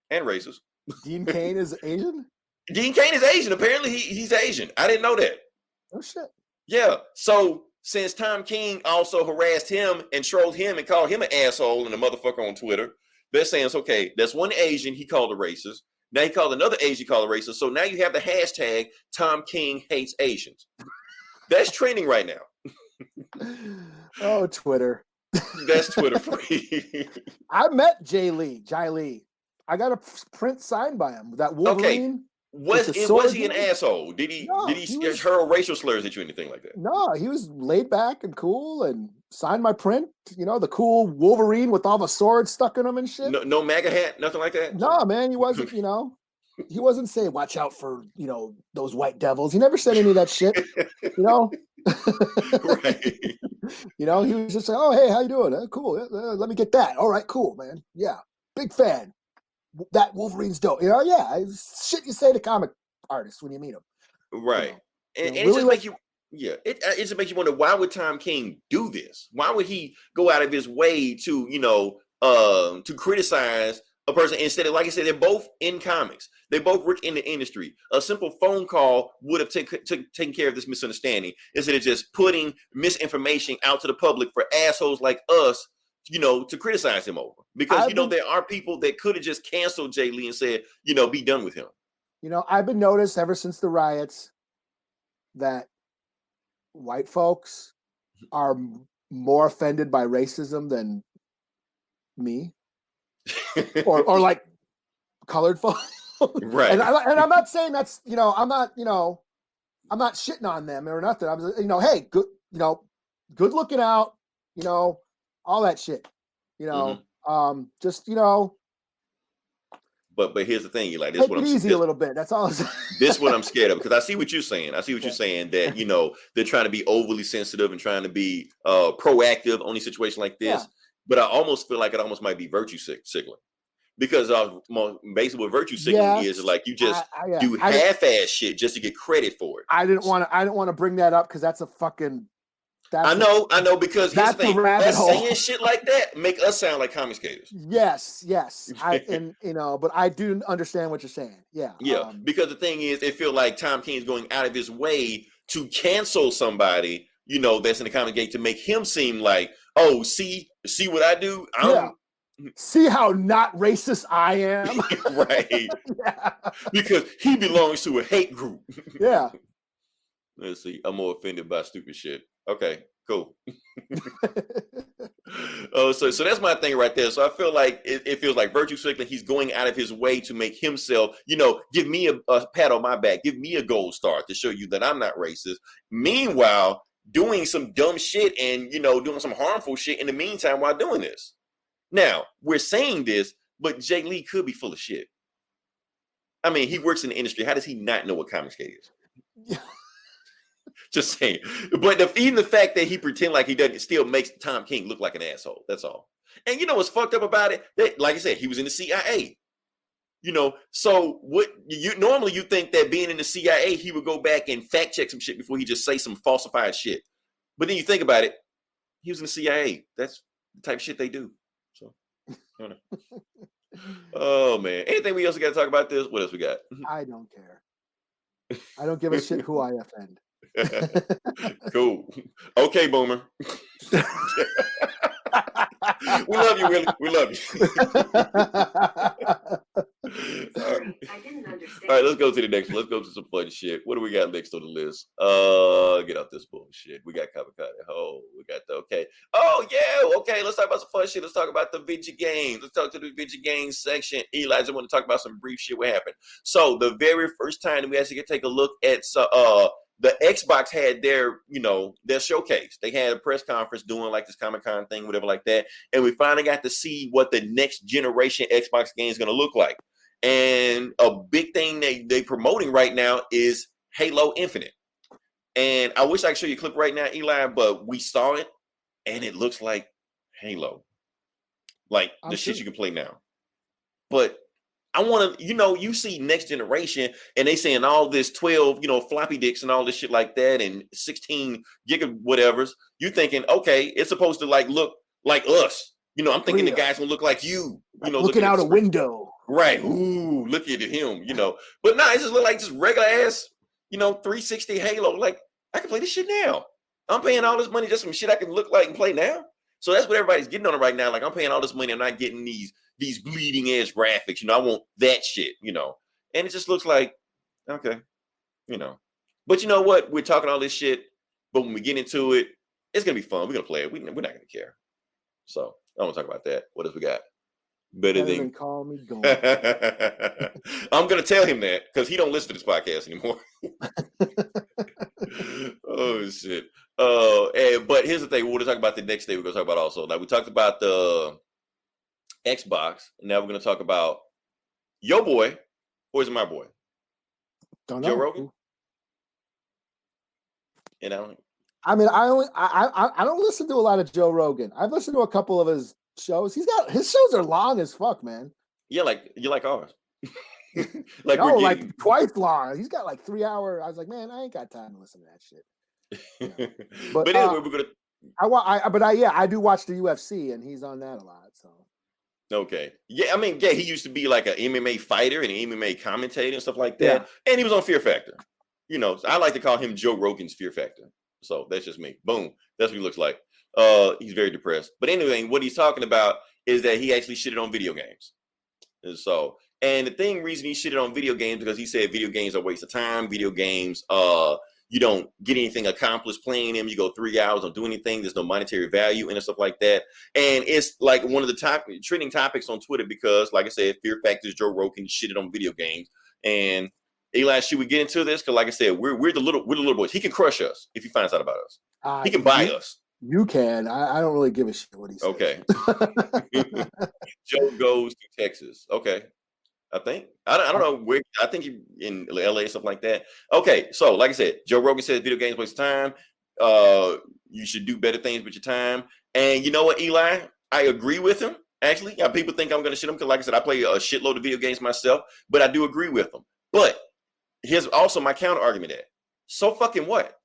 and racist. Dean Cain is Asian? Dean Cain is Asian. Apparently he's Asian. I didn't know that. Oh shit. Yeah. So since Tom King also harassed him and trolled him and called him an asshole and a motherfucker on Twitter, they're saying it's okay. That's one Asian he called a racist. Now he called another Asian he called a racist. So now you have the hashtag Tom King hates Asians. That's trending right now. Oh, Twitter. That's Twitter for me. I met Jay Lee. I got a print signed by him. That Wolverine. Okay. Was he an asshole? Did he hurl racial slurs at you or anything like that? No, he was laid back and cool and signed my print. The cool Wolverine with all the swords stuck in him and shit. No MAGA hat, nothing like that? No, man, he wasn't, he wasn't saying, watch out for, those white devils. He never said any of that shit, Right. He was just like, oh, hey, how you doing? Cool. Let me get that. All right, cool, man. Yeah. Big fan. That Wolverine's dope. Yeah. It's shit you say to comic artists when you meet them. Right. And it really just makes you, it just makes you wonder, why would Tom King do this? Why would he go out of his way to, to criticize a person instead of, like I said, they're both in comics. They both work in the industry. A simple phone call would have taken care of this misunderstanding instead of just putting misinformation out to the public for assholes like us, to criticize him over. Because, there are people that could have just canceled Jay Lee and said, be done with him. I've been noticed ever since the riots that white folks are more offended by racism than me. or like colored folks. Right. And I'm not saying that's, I'm not shitting on them or nothing. I'm just, hey, good, good looking out, all that shit, just, But here's the thing, Eli. This take it easy a little bit. That's all. This is what I'm scared of, because I see what you're saying. I see what you're saying, that they're trying to be overly sensitive and trying to be proactive on a situation like this. Yeah. But I almost feel like it almost might be virtue signaling, because basically what virtue signaling is like you just do half-ass shit just to get credit for it. I didn't want to bring that up because that's a fucking. I know, because here's the thing. Us saying shit like that make us sound like Comicsgaters. Yes. But I do understand what you're saying. Yeah. Yeah, because the thing is, it feels like Tom King's going out of his way to cancel somebody, that's in the Comicsgate to make him seem like, oh, see what I do? See how not racist I am? Right. Yeah. Because he belongs to a hate group. Yeah. Let's see. I'm more offended by stupid shit. Okay, cool. So that's my thing right there. So I feel like it feels like virtue signaling. He's going out of his way to make himself, give me a pat on my back, give me a gold star to show you that I'm not racist. Meanwhile, doing some dumb shit and, doing some harmful shit in the meantime while doing this. Now, we're saying this, but Jay Lee could be full of shit. I mean, he works in the industry. How does he not know what Comicsgate is? Just saying. But even the fact that he pretend like he doesn't still makes Tom King look like an asshole. That's all. And you know what's fucked up about it? That, like I said, he was in the CIA. You know, so what you normally you think that being in the CIA, he would go back and fact check some shit before he just say some falsified shit. But then you think about it, he was in the CIA. That's the type of shit they do. So, I don't know. Oh man, anything we else got to talk about this? What else we got? I don't care. I don't give a shit who I offend. Cool. Okay, Boomer. We love you, Willie. We love you. I didn't understand. All right, let's go to the next one. Let's go to some fun shit. What do we got next on the list? Get off this bullshit. We got Kamikaze. Oh, we got the okay. Oh, yeah. Okay, let's talk about some fun shit. Let's talk about the video games. Let's talk to the video games section. Eli, I want to talk about some brief shit. What happened? So the very first time that we actually get to take a look at the Xbox had their, you know, their showcase. They had a press conference doing like this Comic-Con thing, whatever like that. And we finally got to see what the next generation Xbox game is going to look like. And a big thing they promoting right now is Halo Infinite. And I wish I could show you a clip right now, Eli, but we saw it and it looks like Halo. Like the shit you can play now. But I want to, you know, you see next generation and they saying all this 12, you know, floppy dicks and all this shit like that and 16 gig of whatevers. You thinking, okay, it's supposed to like look like us. You know, I'm thinking the guy's gonna look like you know, looking out a window. Right. Ooh, look at him, you know. But no, it just look like just regular ass, you know, 360 Halo. Like, I can play this shit now. I'm paying all this money just some shit I can look like and play now. So that's what everybody's getting on it right now. Like, I'm paying all this money, I'm not getting these bleeding edge graphics. You know, I want that shit, you know. And it just looks like, okay, you know. But you know what? We're talking all this shit, but when we get into it, it's gonna be fun. We're gonna play it. We're not gonna care. So I don't want to talk about that. What else we got? Better than call me going. I'm gonna tell him that because he don't listen to this podcast anymore. Oh shit. But here's the thing. We're gonna talk about the next day. We're gonna talk about also. Like we talked about the Xbox. Now we're gonna talk about your boy, or is it my boy? Don't know. Joe Rogan. And I mean, I don't listen to a lot of Joe Rogan. I've listened to a couple of his shows. His shows are long as fuck, man. Yeah, like you like ours. like twice long. He's got like 3 hours. I was like, man, I ain't got time to listen to that shit. You know? But anyway, we're gonna. I do watch the UFC, and he's on that a lot. So okay, yeah, I mean, yeah, he used to be like an MMA fighter and an MMA commentator and stuff like that, and he was on Fear Factor. You know, so I like to call him Joe Rogan's Fear Factor. So that's just me. Boom, that's what he looks like. He's very depressed. But anyway, what he's talking about is that he actually shitted on video games. And the reason he shitted on video games because he said video games are a waste of time. Video games, you don't get anything accomplished playing them. You go 3 hours, don't do anything. There's no monetary value and stuff like that. And it's like one of the trending topics on Twitter because, like I said, Fear Factor's Joe Rogan shitted on video games. And Eli, should we get into this? Because, like I said, we're the little boys. He can crush us if he finds out about us. He can buy us. You can. I don't really give a shit what he says. Okay. Joe goes to Texas. Okay. I think. I don't know where. I think he in LA, something like that. Okay. So, like I said, Joe Rogan says video games waste time. You should do better things with your time. And you know what, Eli? I agree with him. Actually, people think I'm going to shit him because, like I said, I play a shitload of video games myself, but I do agree with him. But here's also my counter argument that. So fucking what?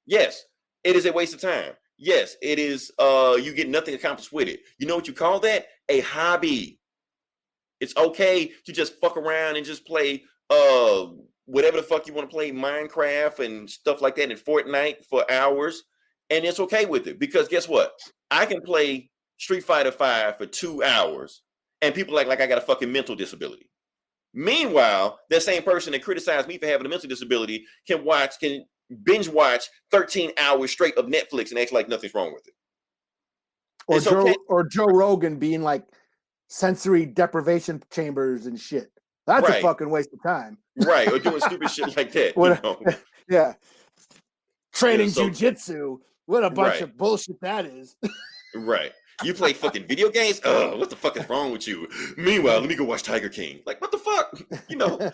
Yes, it is a waste of time. Yes, it is. You get nothing accomplished with it. You know what you call that? A hobby. It's okay to just fuck around and just play whatever the fuck you want to play, Minecraft and stuff like that, and Fortnite for hours, and it's okay with it because guess what? I can play Street Fighter 5 for 2 hours, and people like I got a fucking mental disability. Meanwhile, that same person that criticized me for having a mental disability can binge watch 13 hours straight of Netflix and act like nothing's wrong with it. Or Joe Rogan being like sensory deprivation chambers and shit. That's a fucking waste of time. Right. Or doing stupid shit like that. Yeah. Training jujitsu. What a bunch of bullshit that is. Right. You play fucking video games? What the fuck is wrong with you? Meanwhile, let me go watch Tiger King. Like, what the fuck? You know,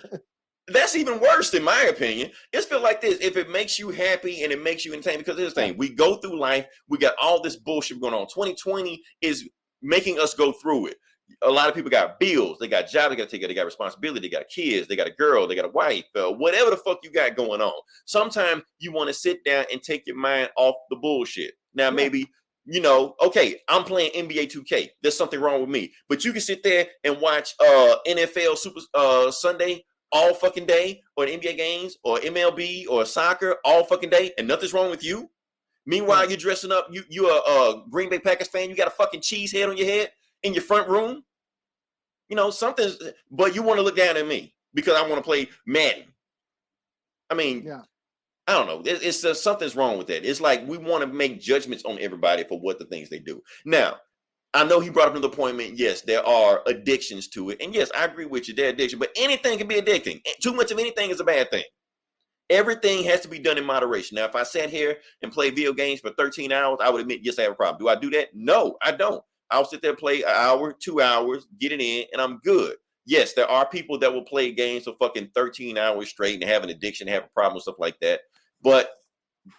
that's even worse in my opinion. It's feel like this. If it makes you happy and it makes you entertained, because here's the thing, we go through life, we got all this bullshit going on. 2020 is making us go through it. A lot of people got bills, they got jobs they got to take care of, they got responsibility, they got kids, they got a girl, they got a wife, whatever the fuck you got going on. Sometimes you want to sit down and take your mind off the bullshit. Now, maybe, you know, okay, I'm playing NBA 2K. There's something wrong with me. But you can sit there and watch NFL Super Sunday all fucking day, or the NBA games, or MLB, or soccer all fucking day, and nothing's wrong with you. Meanwhile, you're dressing up, you're a Green Bay Packers fan, you got a fucking cheese head on your head in your front room. You know, something's, but you want to look down at me because I want to play Madden. I mean, I don't know. It's something's wrong with that. It's like we want to make judgments on everybody for what the things they do. Now, I know he brought up another point. Yes, there are addictions to it. And yes, I agree with you. They're addiction, but anything can be addicting. Too much of anything is a bad thing. Everything has to be done in moderation. Now, if I sat here and played video games for 13 hours, I would admit, yes, I have a problem. Do I do that? No, I don't. I'll sit there, play an hour, 2 hours, get it in, and I'm good. Yes, there are people that will play games for fucking 13 hours straight and have an addiction, have a problem, stuff like that. But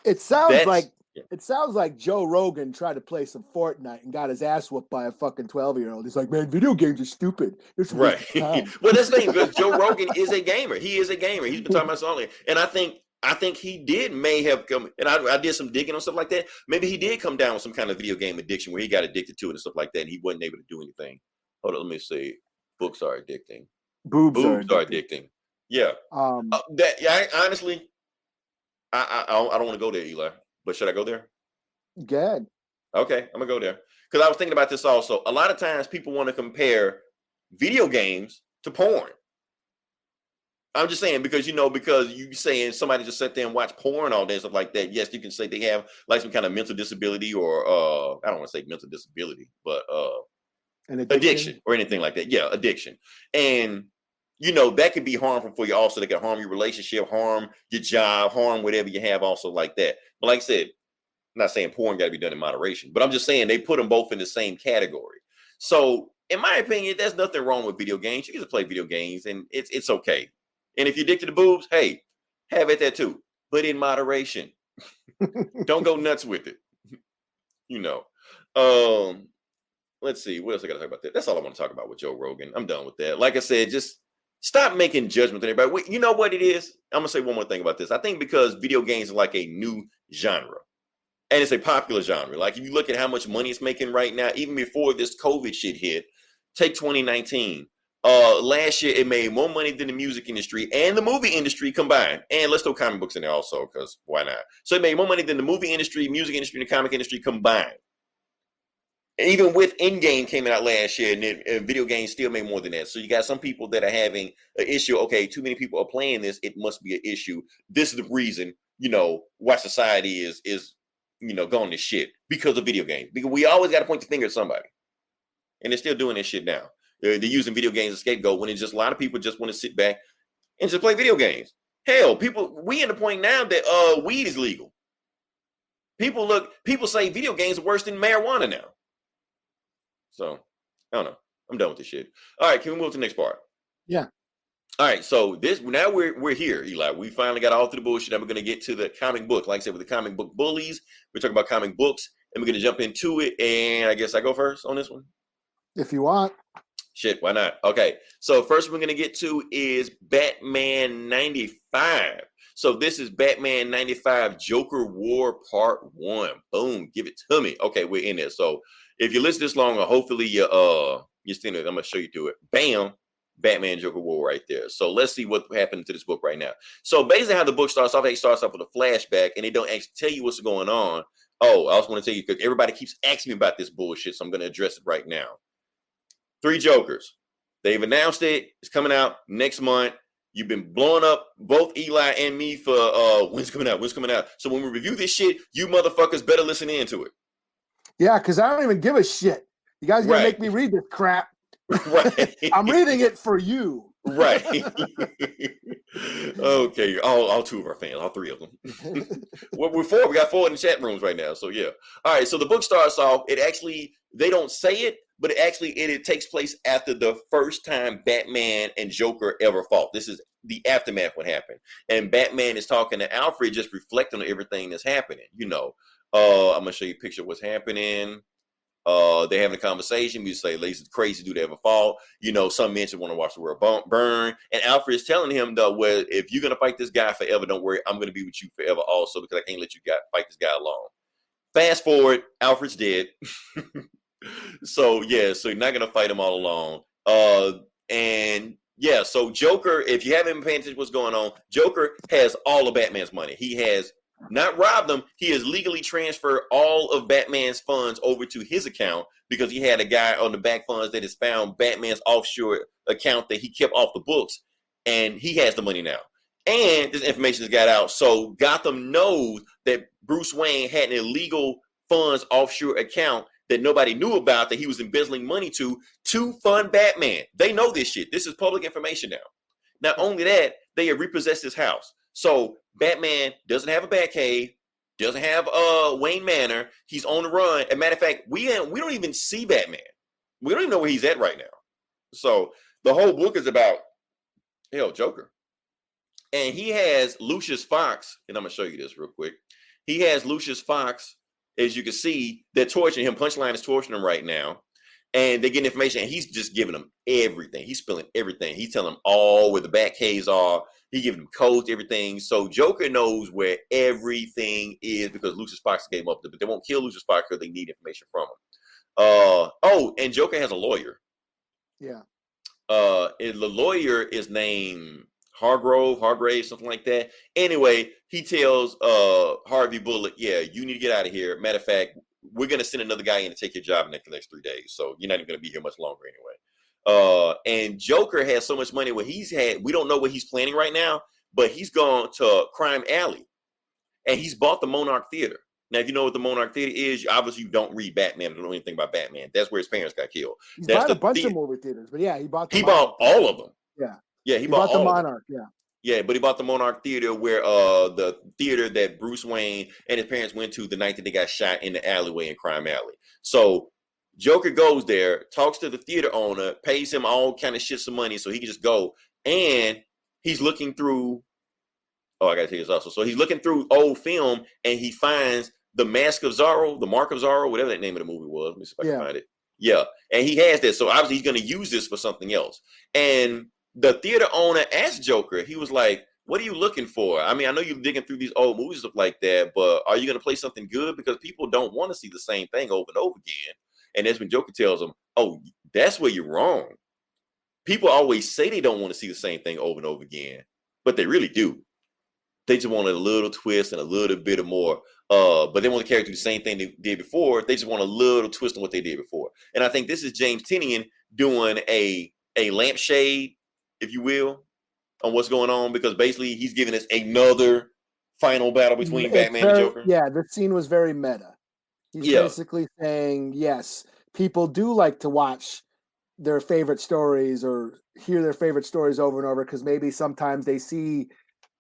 it sounds like Joe Rogan tried to play some Fortnite and got his ass whooped by a fucking 12-year-old. He's like, man, video games are stupid. It's right. Well, that's the thing, because Joe Rogan is a gamer. He is a gamer. He's been talking about something. And I think he may have come, and I did some digging on stuff like that. Maybe he did come down with some kind of video game addiction where he got addicted to it and stuff like that, and he wasn't able to do anything. Hold on, let me see. Books are addicting. Boobs are addicting. Yeah. Honestly, I don't want to go there, Eli. But should I go there? Good. Okay, I'm gonna go there because I was thinking about this also. A lot of times, people want to compare video games to porn. I'm just saying because you saying somebody just sat there and watch porn all day and stuff like that. Yes, you can say they have like some kind of mental disability or I don't want to say mental disability, but an addiction or anything like that. Yeah, addiction. And that could be harmful for you also. They can harm your relationship, harm your job, harm whatever you have also like that. But like I said, I'm not saying porn got to be done in moderation, but I'm just saying they put them both in the same category. So in my opinion, there's nothing wrong with video games. You can just play video games and it's okay. And if you're addicted to boobs, hey, have at that too, but in moderation. Don't go nuts with it. Let's see. What else I got to talk about that? That's all I want to talk about with Joe Rogan. I'm done with that. Like I said, just stop making judgments on everybody. You know what it is? I'm going to say one more thing about this. I think because video games are like a new genre. And it's a popular genre. Like if you look at how much money it's making right now, even before this COVID shit hit, take 2019. Last year, it made more money than the music industry and the movie industry combined. And let's throw comic books in there also, because why not? So it made more money than the movie industry, music industry, and the comic industry combined. Even with Endgame came out last year, and video games still made more than that. So you got some people that are having an issue. Okay, too many people are playing this. It must be an issue. This is the reason, why society is going to shit because of video games. Because we always got to point the finger at somebody. And they're still doing this shit now. They're using video games as a scapegoat when it's just a lot of people just want to sit back and just play video games. Hell, we in the point now that weed is legal. People say video games are worse than marijuana now. So I don't know. I'm done with this shit. All right, can we move to the next part? Yeah. All right, so now we're here, Eli. We finally got all through the bullshit. And we're gonna get to the comic book. Like I said, with the comic book bullies, we're talking about comic books, and we're gonna jump into it. And I guess I go first on this one. If you want. Shit, why not? Okay, so first we're gonna get to is Batman 95. So this is Batman 95 Joker War Part 1. Boom, give it to me. Okay, we're in there. So if you listen this long, hopefully you're seeing it. I'm gonna show you through it. Bam, Batman Joker War right there. So let's see what happened to this book right now. So basically how the book starts off, it starts off with a flashback, and they don't actually tell you what's going on. Oh, I also want to tell you because everybody keeps asking me about this bullshit, so I'm gonna address it right now. 3 Jokers. They've announced it. It's coming out next month. You've been blowing up both Eli and me for when's coming out. So when we review this shit, you motherfuckers better listen into it. Yeah, because I don't even give a shit. You guys gonna make me read this crap. Right. I'm reading it for you. Right. Okay. All 2 of our fans, all 3 of them. We're 4. We got 4 in the chat rooms right now. So yeah. All right. So the book starts off. It actually they don't say it, but it takes place after the first time Batman and Joker ever fought. This is the aftermath what happened. And Batman is talking to Alfred, just reflecting on everything that's happening. I'm gonna show you a picture of what's happening. They're having a conversation. We say, "Lazy, crazy dude ever fall?" Some men want to watch the world burn. And Alfred is telling him, though, well, if you're gonna fight this guy forever, don't worry, I'm gonna be with you forever, also, because I can't let you fight this guy alone. Fast forward, Alfred's dead. So you're not gonna fight him all alone. So Joker, if you haven't been paying attention to what's going on, Joker has all of Batman's money. He has not robbed them. He has legally transferred all of Batman's funds over to his account because he had a guy on the back funds that has found Batman's offshore account that he kept off the books, and he has the money now. And this information has got out, so Gotham knows that Bruce Wayne had an illegal funds offshore account that nobody knew about, that he was embezzling money to fund Batman. They know this shit. This is public information now. Not only that, they have repossessed his house. So Batman doesn't have a Batcave, doesn't have Wayne Manor. He's on the run. As a matter of fact, we don't even see Batman. We don't even know where he's at right now. So the whole book is about Joker. And he has Lucius Fox, and I'm gonna show you this real quick. He has Lucius Fox. As you can see, they're torturing him. Punchline is torturing him right now. And they get information, and he's just giving them everything. He's spilling everything. He's telling them all where the Batcaves are. He's giving them codes, everything. So Joker knows where everything is because Lucius Fox gave him up. But they won't kill Lucius Fox because they need information from him. And Joker has a lawyer. Yeah. And the lawyer is named Hargrave, something like that. Anyway, he tells Harvey Bullock, yeah, you need to get out of here. Matter of fact, we're going to send another guy in to take your job in the next 3 days. So you're not even going to be here much longer anyway. And Joker has so much money where we don't know what he's planning right now, but he's gone to Crime Alley and he's bought the Monarch Theater. Now, if you know what the Monarch Theater is, obviously you don't read Batman or don't know anything about Batman. That's where his parents got killed. He's bought a bunch of movie theaters, but yeah, he bought all of them. Yeah. Yeah, he bought the Monarch. Yeah. Yeah, but he bought the Monarch Theater where the theater that Bruce Wayne and his parents went to the night that they got shot in the alleyway in Crime Alley. So Joker goes there, talks to the theater owner, pays him all kind of shit some money so he can just go. And he's looking through, I gotta tell you this also. So he's looking through old film and he finds the Mask of Zorro, the Mark of Zorro, whatever that name of the movie was. Let me see if I can find it. Yeah, and he has that. So obviously he's going to use this for something else. And the theater owner asked Joker, he was like, what are you looking for? I mean, I know you're digging through these old movies stuff like that, but are you going to play something good? Because people don't want to see the same thing over and over again. And that's when Joker tells him, oh, that's where you're wrong. People always say they don't want to see the same thing over and over again, but they really do. They just want a little twist and a little bit of more. But they want the character to do the same thing they did before. They just want a little twist on what they did before. And I think this is James Tynion doing a lampshade, if you will, on what's going on, because basically he's giving us another final battle between Batman and Joker. Yeah, the scene was very meta. He's basically saying, yes, people do like to watch their favorite stories or hear their favorite stories over and over because maybe sometimes they see,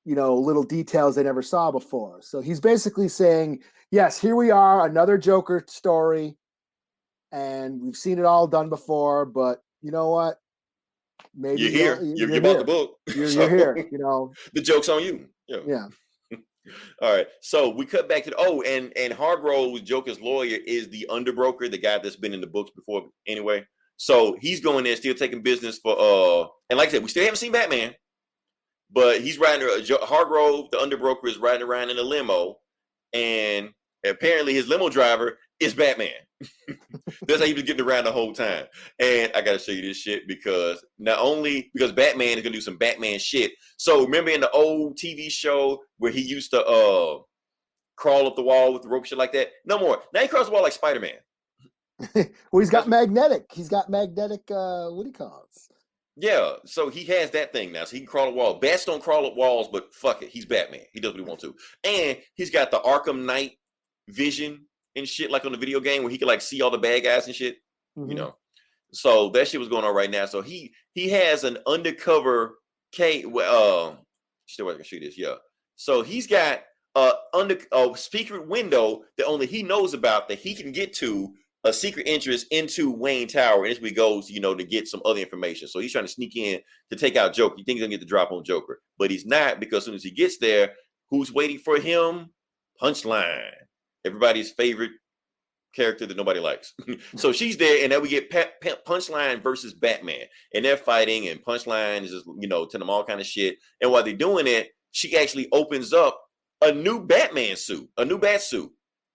little details they never saw before. So he's basically saying, yes, here we are, another Joker story, and we've seen it all done before, but you know what? Maybe you're here. You bought the book. You're here. The joke's on you. Yeah. All right. So we cut back to and Hargrove, Joker's lawyer, is the underbroker, the guy that's been in the books before anyway. So he's going there, still taking business for and like I said, we still haven't seen Batman, but he's riding Hargrove, the underbroker, is riding around in a limo, and apparently his limo driver is Batman. That's how he was getting around the whole time. And I gotta show you this shit because Batman is gonna do some Batman shit. So remember in the old TV show where he used to crawl up the wall with the rope, shit like that? No more. Now he crawls the wall like Spider-Man. Well, he's got magnetic. He's got magnetic. What do you call it? Yeah, so he has that thing now, so he can crawl a wall. Bats don't crawl up walls, but fuck it, he's Batman. He does what he wants to, and he's got the Arkham Knight vision and shit, like on the video game where he can like see all the bad guys and shit. Mm-hmm. So that shit was going on right now. So he has an undercover still I can shoot this. Yeah, so he's got a secret window that only he knows about that he can get to a secret entrance into Wayne Tower, and as we goes, to get some other information. So he's trying to sneak in to take out Joker. You think he's gonna get the drop on Joker, but he's not, because as soon as he gets there, who's waiting for him? Punchline, everybody's favorite character that nobody likes. So she's there, and then we get Punchline versus Batman, and they're fighting, and Punchline is just telling them all kind of shit. And while they're doing it, she actually opens up a new Batman suit, a new bat suit.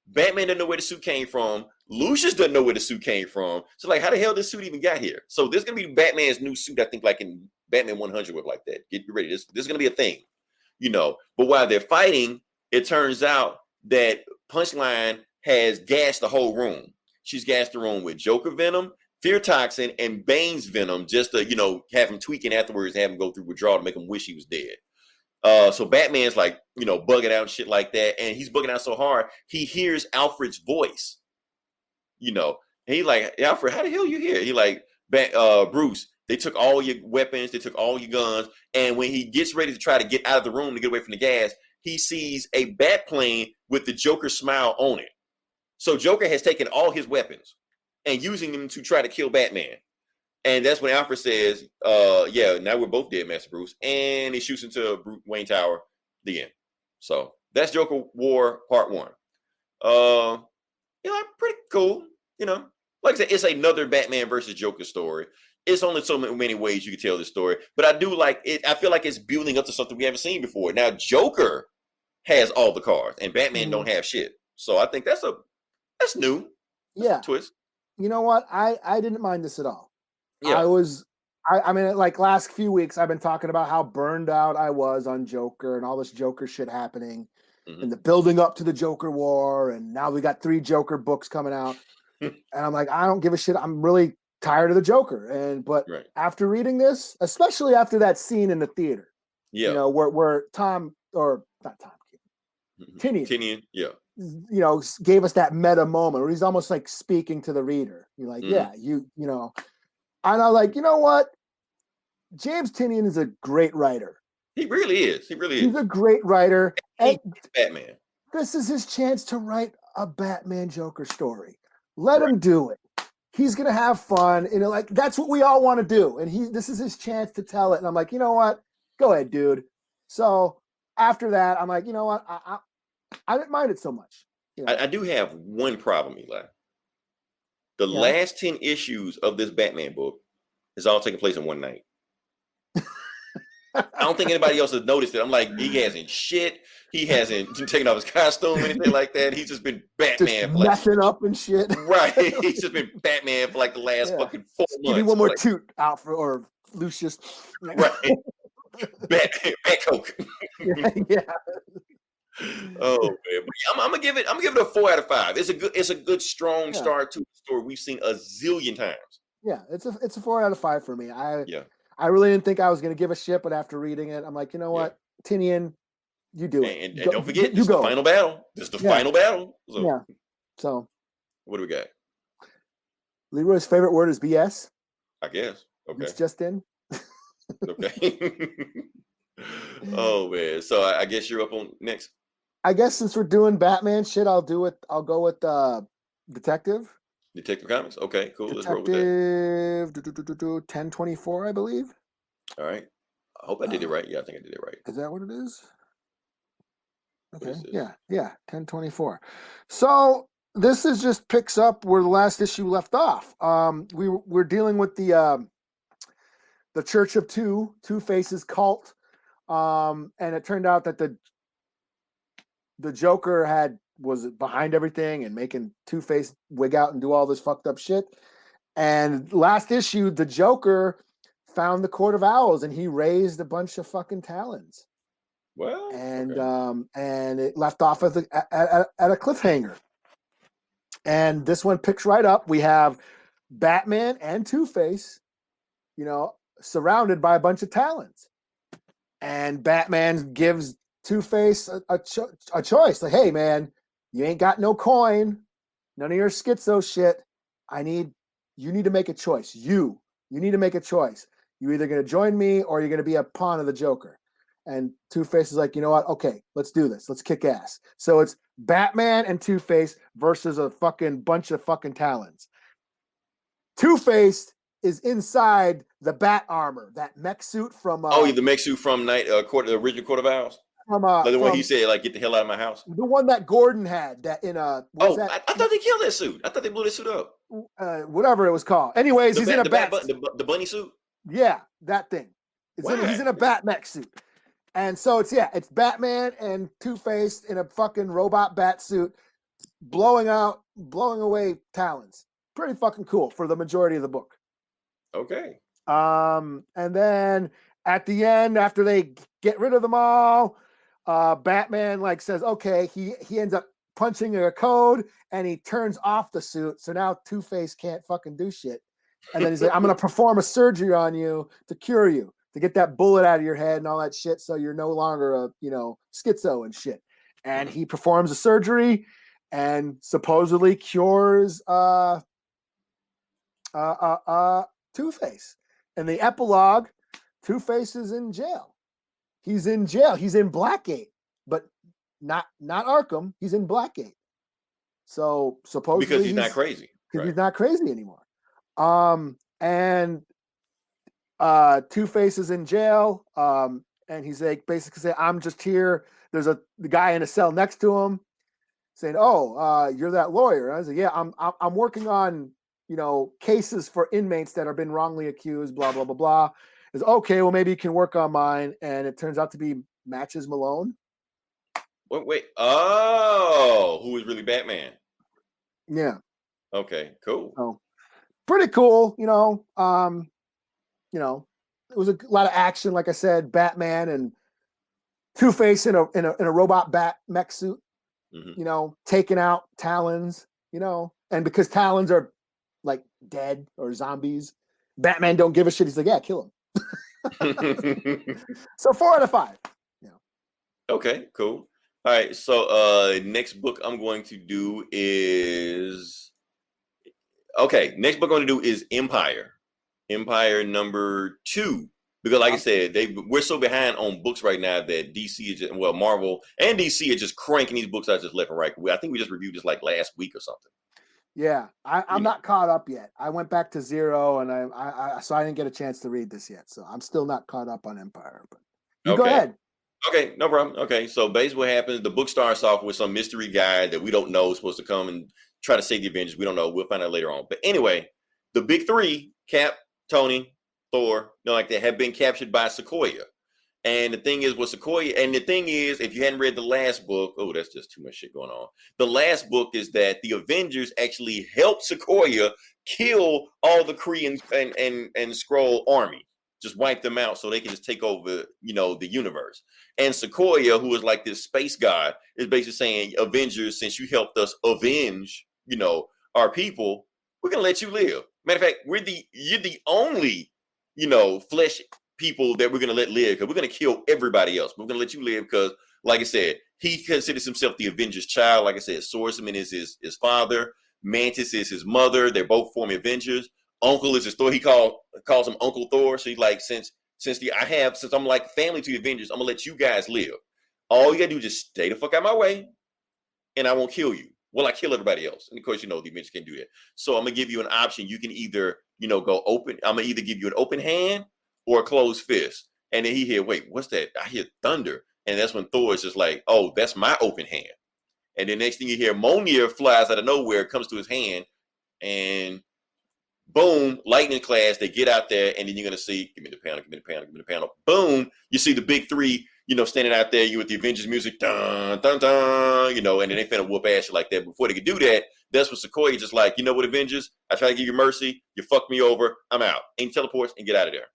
Batman doesn't know where the suit came from. Lucius doesn't know where the suit came from. So like, how the hell this suit even got here? So there's gonna be Batman's new suit, I think, like in Batman 100 with like that. Get ready. This is gonna be a thing, But while they're fighting, it turns out that Punchline has gassed the whole room. She's gassed the room with Joker venom, Fear Toxin, and Bane's venom, just to have him tweaking afterwards, have him go through withdrawal to make him wish he was dead. So Batman's like, bugging out and shit like that. And he's bugging out so hard, he hears Alfred's voice, and he like, Alfred, how the hell you here? He like, Bruce, they took all your weapons, they took all your guns. And when he gets ready to try to get out of the room to get away from the gas, he sees a bat plane with the Joker smile on it. So Joker has taken all his weapons and using them to try to kill Batman. And that's when Aphra says, now we're both dead, Master Bruce. And he shoots into Wayne Tower, the end. So that's Joker War Part 1. Pretty cool. Like I said, it's another Batman versus Joker story. It's only so many ways you can tell this story. But I do like it. I feel like it's building up to something we haven't seen before. Now, Joker has all the cards and Batman don't have shit. So I think that's new. That's a twist. You know what? I didn't mind this at all. Yeah. I mean, like last few weeks, I've been talking about how burned out I was on Joker and all this Joker shit happening and the building up to the Joker War. And now we got 3 Joker books coming out. And I'm like, I don't give a shit. I'm really tired of the Joker. But after reading this, especially after that scene in the theater, where Tom, or not Tom, Tinian, gave us that meta moment where he's almost like speaking to the reader. You're like, and I'm like, you know what? James Tinian is a great writer. He really is. He's a great writer. And Batman. This is his chance to write a Batman Joker story. Let him do it. He's gonna have fun. That's what we all want to do. And this is his chance to tell it. And I'm like, you know what? Go ahead, dude. So after that, I'm like, you know what? I didn't mind it so much. I do have one problem, Eli. The last 10 issues of this Batman book is all taking place in one night. I don't think anybody else has noticed it. I'm like, he hasn't shit. He hasn't taken off his costume, anything like that. He's just been Batman. Just messing up and shit. Right. He's just been Batman for like the last fucking 4 months. Give me one more toot, Alfred or Lucius. Right. Bat Coke. Yeah. Oh man, but I'm gonna give it a 4 out of 5. It's a good strong start to the story we've seen a zillion times. Yeah, it's a 4 out of 5 for me. I really didn't think I was gonna give a shit, but after reading it, I'm like, you know what, Tinian, you do it. And don't forget, this is the final battle. This is the final battle. So, So what do we got? Leroy's favorite word is BS. I guess. Okay. It's just in. Okay. Oh man. So I guess you're up on next. I guess since we're doing Batman shit, I'll go with Detective. Detective Comics. Okay, cool. Detective, Let's roll with that. 1024, I believe. All right. I hope I did it right. Yeah, I think I did it right. Is that what it is? Okay. Is Yeah. 1024. So this is just picks up where the last issue left off. We're dealing with the Church of Two Faces cult. And it turned out that the Joker was behind everything and making Two-Face wig out and do all this fucked up shit. And last issue, the Joker found the Court of Owls and he raised a bunch of fucking talons. Well, and it left off at a cliffhanger. And this one picks right up. We have Batman and Two-Face, surrounded by a bunch of talons. And Batman gives Two-Face a choice. Like, hey, man, you ain't got no coin. None of your schizo shit. You need to make a choice. You need to make a choice. You're either going to join me or you're going to be a pawn of the Joker. And Two-Face is like, you know what? Okay, let's do this. Let's kick ass. So it's Batman and Two-Face versus a fucking bunch of fucking Talons. Two-Face is inside the Bat armor, that mech suit from the mech suit from the original Court of Owls. Like the one he said, like, get the hell out of my house. The one that Gordon had that in I thought they killed that suit. I thought they blew that suit up. Whatever it was called. Anyways, he's in a bat. The bunny suit. Yeah, that thing. He's in a bat mech suit. And so it's Batman and Two-Face in a fucking robot bat suit blowing away Talons. Pretty fucking cool for the majority of the book. Okay. And then at the end, after they get rid of them all, Batman like says, okay, he ends up punching a code and he turns off the suit. So now Two-Face can't fucking do shit. And then he's like, I'm going to perform a surgery on you to cure you, to get that bullet out of your head and all that shit. So you're no longer a, schizo and shit. And he performs a surgery and supposedly cures Two-Face. And the epilogue, Two-Face is in jail. He's in jail. He's in Blackgate, but not Arkham. He's in Blackgate. So supposedly because he's not crazy. Because he's not crazy anymore. And Two-Face is in jail. And he's like basically saying, I'm just here. There's the guy in a cell next to him saying, oh, you're that lawyer. I was like, yeah, I'm working on, cases for inmates that have been wrongly accused, blah, blah, blah, blah. Is okay, well, maybe you can work on mine. And it turns out to be Matches Malone. Wait. Oh, who is really Batman? Yeah. Okay, cool. So, pretty cool, it was a lot of action, like I said, Batman and Two-Face in a robot bat mech suit, taking out Talons, and because Talons are like dead or zombies, Batman don't give a shit. He's like, yeah, kill him. So 4 out of 5. Okay, cool. All right, so next book I'm going to do is next book I'm going to do is Empyre number 2, because like I said, we're so behind on books right now that DC is Marvel and DC are just cranking these books out just left and right. I think we just reviewed this like last week or something. Yeah, I'm not caught up yet. I went back to 0, and so I didn't get a chance to read this yet. So I'm still not caught up on Empyre. But go ahead. Okay, no problem. Okay, so basically what happens, the book starts off with some mystery guy that we don't know is supposed to come and try to save the Avengers. We don't know. We'll find out later on. But anyway, the big 3, Cap, Tony, Thor, have been captured by Sequoia. And the thing is with Sequoia, if you hadn't read the last book, oh, that's just too much shit going on. The last book is that the Avengers actually helped Sequoia kill all the Kree and Skrull army. Just wipe them out so they can just take over, the universe. And Sequoia, who is like this space god, is basically saying, Avengers, since you helped us avenge, our people, we're gonna let you live. Matter of fact, you're the only, flesh people that we're gonna let live, because we're gonna kill everybody else. We're gonna let you live because, like I said, he considers himself the Avengers child. Like I said, Swordsman is his father, Mantis is his mother. They're both forming Avengers. Uncle is his Thor. He calls him Uncle Thor. So he's like, since I'm like family to the Avengers, I'm gonna let you guys live. All you gotta do is just stay the fuck out of my way, and I won't kill you. Well, I kill everybody else. And of course, the Avengers can't do that. So I'm gonna give you an option. You can either, go open. I'm gonna either give you an open hand or a closed fist. And then he hear, wait, what's that? I hear thunder. And that's when Thor is just like, oh, that's my open hand. And the next thing you hear, Mjolnir flies out of nowhere, comes to his hand, and boom, lightning class, they get out there, and then you're going to see, give me the panel. Boom, you see the big 3, standing out there, you with the Avengers music, dun, dun, dun, and then they finna whoop ass like that. Before they could do that, that's what Sequoia just like, you know what, Avengers? I try to give you mercy, you fucked me over, I'm out. And he teleports and get out of there.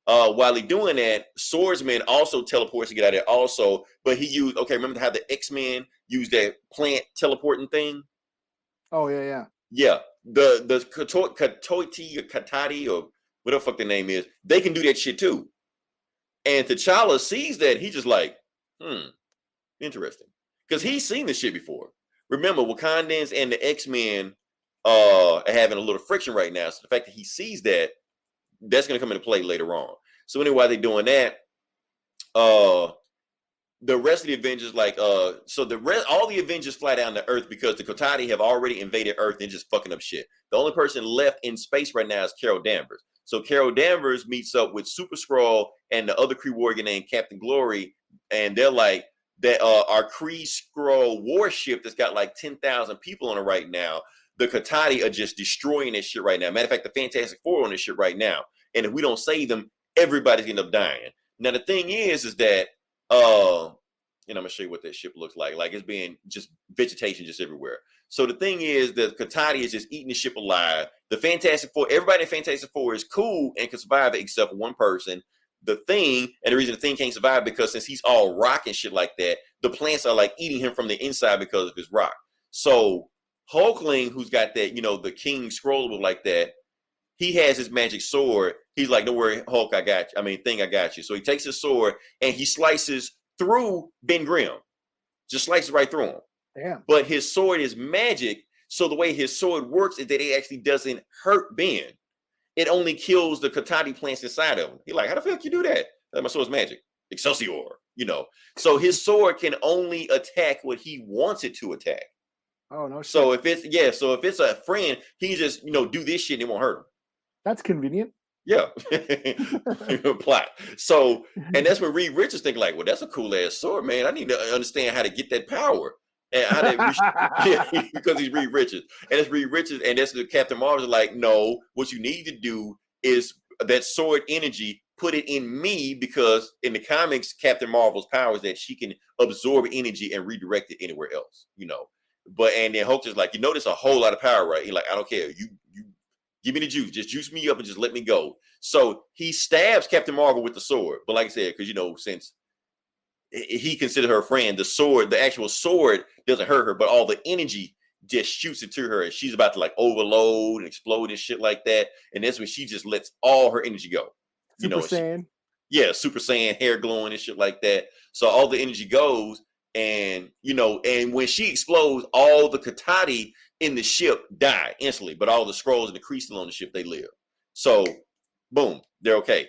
While he doing that, Swordsman also teleports to get out of there also, but he used, remember how the X-Men used that plant teleporting thing? Oh, yeah. Yeah, the Katati or whatever the fuck their name is, they can do that shit too. And T'Challa sees that, he just like, interesting, because he's seen this shit before. Remember, Wakandans and the X-Men are having a little friction right now. So the fact that he sees that, that's gonna come into play later on. So anyway, while they're doing that, the rest of the Avengers, like so the rest, all the Avengers fly down to Earth because the Kotati have already invaded Earth and just fucking up shit. The only person left in space right now is Carol Danvers. So Carol Danvers meets up with Super Skrull and the other Kree warrior named Captain Glory, and they're like that our Kree Skrull warship that's got like 10,000 people on it right now. The Kotati are just destroying this shit right now. Matter of fact, the Fantastic Four on this shit right now. And if we don't save them, everybody's gonna end up dying. Now the thing is that and I'm gonna show you what that ship looks like. Like it's being just vegetation just everywhere. So the thing is that Kotati is just eating the ship alive. The Fantastic Four, everybody in Fantastic Four is cool and can survive it except for one person. The Thing, and the reason the Thing can't survive because since he's all rock and shit like that, the plants are like eating him from the inside because of his rock. So Hulkling, who's got that, the King Skrull like that, he has his magic sword. He's like, don't worry, Hulk, Thing, I got you. So he takes his sword and he slices through Ben Grimm. Just slices right through him. Damn. But his sword is magic. So the way his sword works is that it actually doesn't hurt Ben. It only kills the Kotati plants inside of him. He's like, how the fuck you do that? My sword's magic. Excelsior, So his sword can only attack what he wants it to attack. Oh, no shit. So if it's a friend, he just, do this shit and it won't hurt him. That's convenient. Yeah. Plot. So, and that's what Reed Richards think like, well, that's a cool ass sword, man. I need to understand how to get that power. And how to, because he's Reed Richards. And it's Reed Richards, and that's the Captain Marvel's like, no, what you need to do is that sword energy, put it in me, because in the comics, Captain Marvel's power is that she can absorb energy and redirect it anywhere else, But and then Hulk is like, there's a whole lot of power, right? He's like, I don't care. You give me the juice. Just juice me up and just let me go. So he stabs Captain Marvel with the sword. But like I said, because since he considered her a friend, the actual sword doesn't hurt her, but all the energy just shoots it to her, and she's about to like overload and explode and shit like that. And that's when she just lets all her energy go. Super Saiyan. Super Saiyan, hair glowing and shit like that. So all the energy goes, and and when she explodes, all the Kotati in the ship die instantly, but all the Skrulls and the Kree still on the ship, they live. So, boom, they're okay.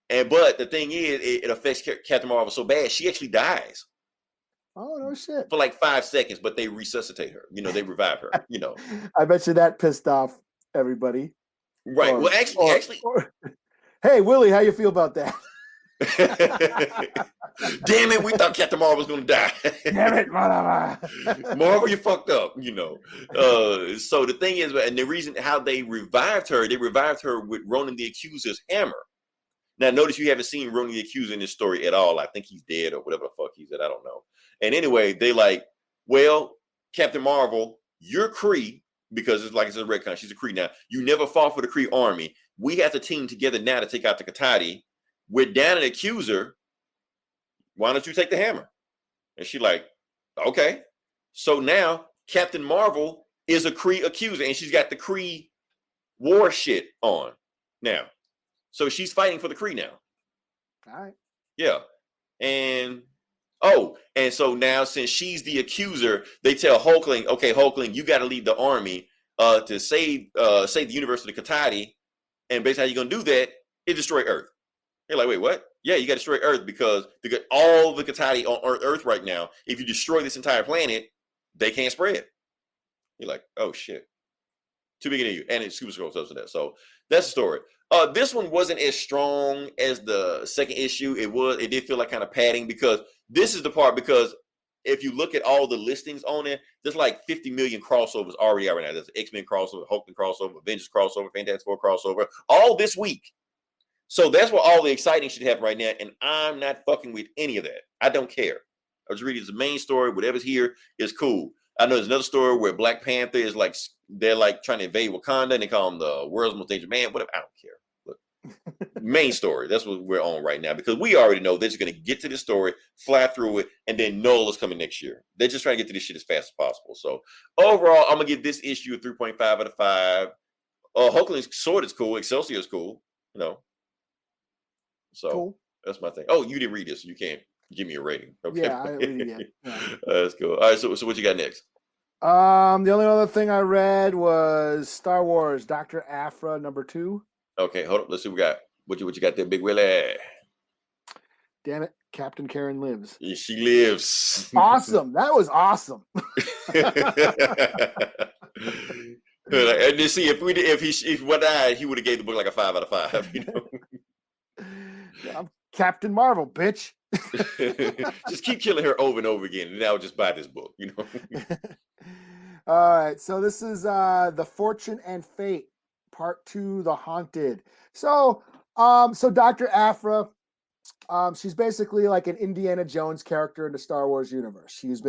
But the thing is, it affects Captain Marvel so bad, she actually dies. Oh, no shit. For like 5 seconds, but they resuscitate her. They revive her. I bet you that pissed off everybody. Right. Well, actually. Hey, Willie, how you feel about that? Damn it, we thought Captain Marvel was going to die. Damn it, motherfucker. Marvel, you fucked up, So the thing is, and the reason how they revived her with Ronan the Accuser's hammer. Now, notice you haven't seen Ronan the Accuser in this story at all. I think he's dead or whatever the fuck he's at. I don't know. And anyway, they like, well, Captain Marvel, you're Kree, because it's like it's a retcon. She's a Kree now. You never fought for the Kree army. We have to team together now to take out the Kotati. We're down an accuser. Why don't you take the hammer? And she like, okay. So now Captain Marvel is a Kree accuser, and she's got the Kree war shit on now. So she's fighting for the Kree now. All right. Yeah. And so now since she's the accuser, they tell Hulkling, okay, Hulkling, you got to lead the army to save the universe of the Kotati. And basically how you're going to do that is destroy Earth. You're like, wait, what? Yeah, you got to destroy Earth because all the Kotati on Earth right now, if you destroy this entire planet, they can't spread. You're like, oh, shit. Too big of you. And it's Super Skrull stuff to that. So that's the story. This one wasn't as strong as the second issue. It did feel like kind of padding, because this is the part, because if you look at all the listings on it, there's like 50 million crossovers already out right now. There's X-Men crossover, Hulkling crossover, Avengers crossover, Fantastic Four crossover, all this week. So that's where all the exciting shit happen right now, and I'm not fucking with any of that. I don't care. I was reading the main story. Whatever's here is cool. I know there's another story where Black Panther is like, they're like trying to invade Wakanda, and they call him the world's most dangerous man. Whatever. I don't care. Look, main story. That's what we're on right now, because we already know they're just going to get to the story, fly through it, and then Noel is coming next year. They're just trying to get to this shit as fast as possible. So overall, I'm going to give this issue a 3.5 out of 5. Hulkling's sword is cool. Excelsior is cool. So cool. That's my thing. Oh, you didn't read this, so you can't give me a rating. Okay. Yeah, I didn't read it yet. Yeah. That's cool. All right, so what you got next? The only other thing I read was Star Wars Dr. Aphra #2. Okay, hold on. Let's see what we got. What you got there, Big Willie? Damn it, Captain Karen lives. Yeah, she lives. Awesome. That was awesome. And you see, if what died, he would have gave the book like a 5 out of 5. You know, I'm Captain Marvel, bitch. just keep killing her over and over again, and I'll just buy this book. You know. All right, so this is The Fortune and Fate, Part 2, The Haunted. So, Dr. Aphra, she's basically like an Indiana Jones character in the Star Wars universe. She was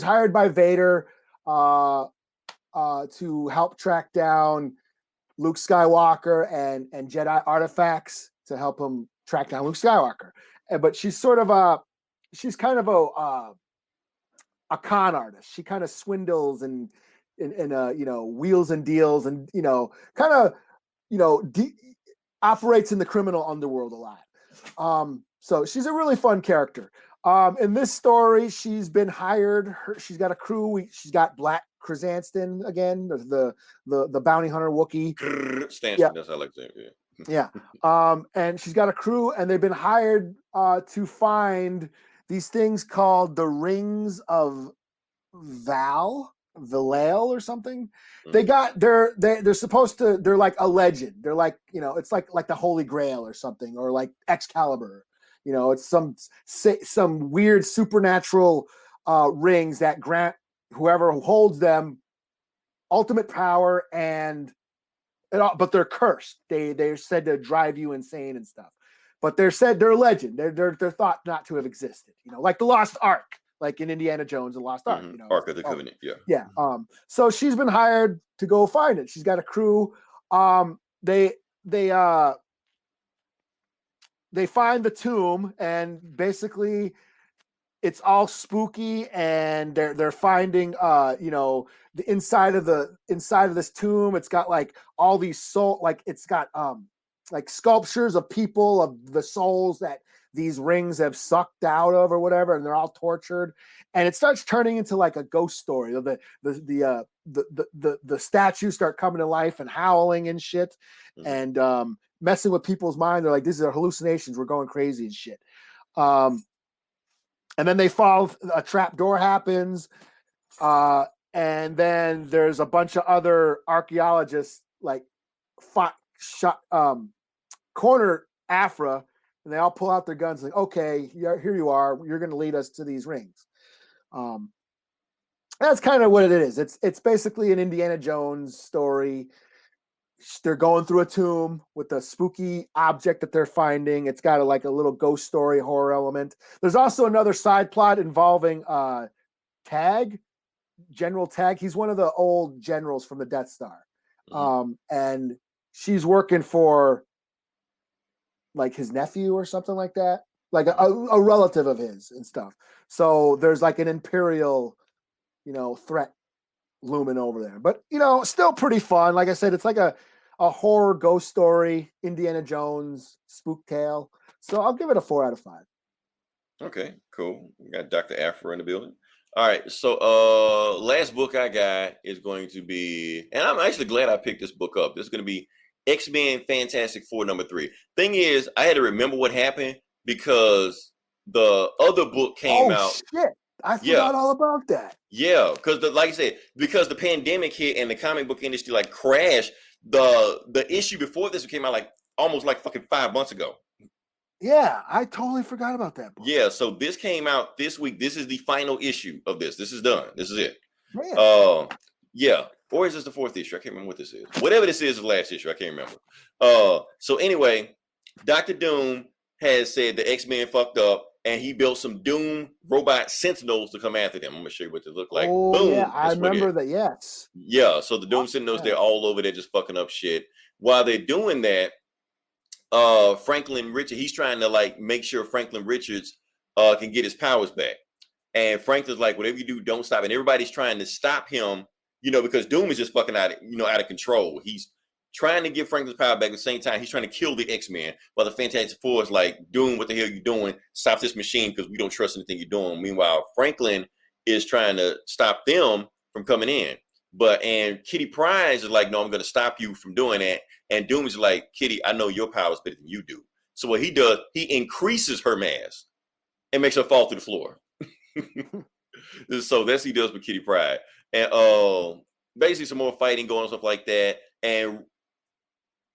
hired by Vader to help track down Luke Skywalker and Jedi artifacts to help him track down Luke Skywalker. But she's kind of a con artist. She kind of swindles and wheels and deals and operates in the criminal underworld a lot. So she's a really fun character. In this story, she's been hired. She's got a crew. She's got Black Chrysanthemum again, the bounty hunter Wookiee. Stanton, that's how I like to say it. Yeah. And she's got a crew, and they've been hired to find these things called the Rings of Valale or something. They're supposed to, they're like a legend. They're like, it's like the Holy Grail or something, or like Excalibur. It's some weird supernatural rings that grant whoever holds them ultimate power, but they're cursed. They're said to drive you insane and stuff. But they're a legend. They're thought not to have existed. Like the Lost Ark, like in Indiana Jones and Lost Ark. Ark of the Covenant. Yeah. Yeah. So she's been hired to go find it. She's got a crew. They find the tomb, and basically it's all spooky, and they're finding the inside of this tomb. It's got like all these it's got like sculptures of people, of the souls that these rings have sucked out of or whatever, and they're all tortured. And it starts turning into like a ghost story. The statues start coming to life and howling and shit, and messing with people's mind. They're like, these are hallucinations. We're going crazy and shit. And then they fall. A trap door happens, and then there's a bunch of other archaeologists like corner Aphra, and they all pull out their guns like, okay, here you are. You're going to lead us to these rings. That's kind of what it is. It's basically an Indiana Jones story. They're going through a tomb with a spooky object that they're finding. It's got a little ghost story horror element. There's also another side plot involving General Tag. He's one of the old generals from the Death Star. And she's working for like his nephew or something like that, like a relative of his and stuff. So there's like an Imperial, threat looming over there, but still pretty fun. Like I said, it's like a horror ghost story, Indiana Jones spook tale. So I'll give it a 4 out of 5. Okay, cool. We got Dr. Aphra in the building. All right, so last book I got is going to be, and I'm actually glad I picked this book up. This is going to be X-Men Fantastic Four #3. Thing is, I had to remember what happened because the other book came out. Shit. I forgot all about that. Yeah, because like I said, because the pandemic hit and the comic book industry like crashed, the issue before this came out like almost like fucking 5 months ago. Yeah, I totally forgot about that book. Yeah, so this came out this week. This is the final issue of this. This is done. This is it. Man. Yeah. Or is this the 4th issue? I can't remember what this is. Whatever this is the last issue. I can't remember. So anyway, Dr. Doom has said the X-Men fucked up, and he built some Doom robot Sentinels to come after them. I'm gonna show you what they look like. Oh, boom. Yeah, I remember that. Yes. Yeah. So the Doom Sentinels, they're all over there just fucking up shit. While they're doing that, Franklin Richards, he's trying to like make sure Franklin Richards can get his powers back. And Franklin's like, whatever you do, don't stop. And everybody's trying to stop him, because Doom is just fucking out of control. He's trying to get Franklin's power back at the same time. He's trying to kill the X-Men. While the Fantastic Four is like, Doom, what the hell are you doing? Stop this machine because we don't trust anything you're doing. Meanwhile, Franklin is trying to stop them from coming in. And Kitty Pryde is like, no, I'm going to stop you from doing that. And Doom is like, Kitty, I know your power is better than you do. So what he does, he increases her mass and makes her fall to the floor. So that's what he does with Kitty Pryde. And basically some more fighting going on, stuff like that. And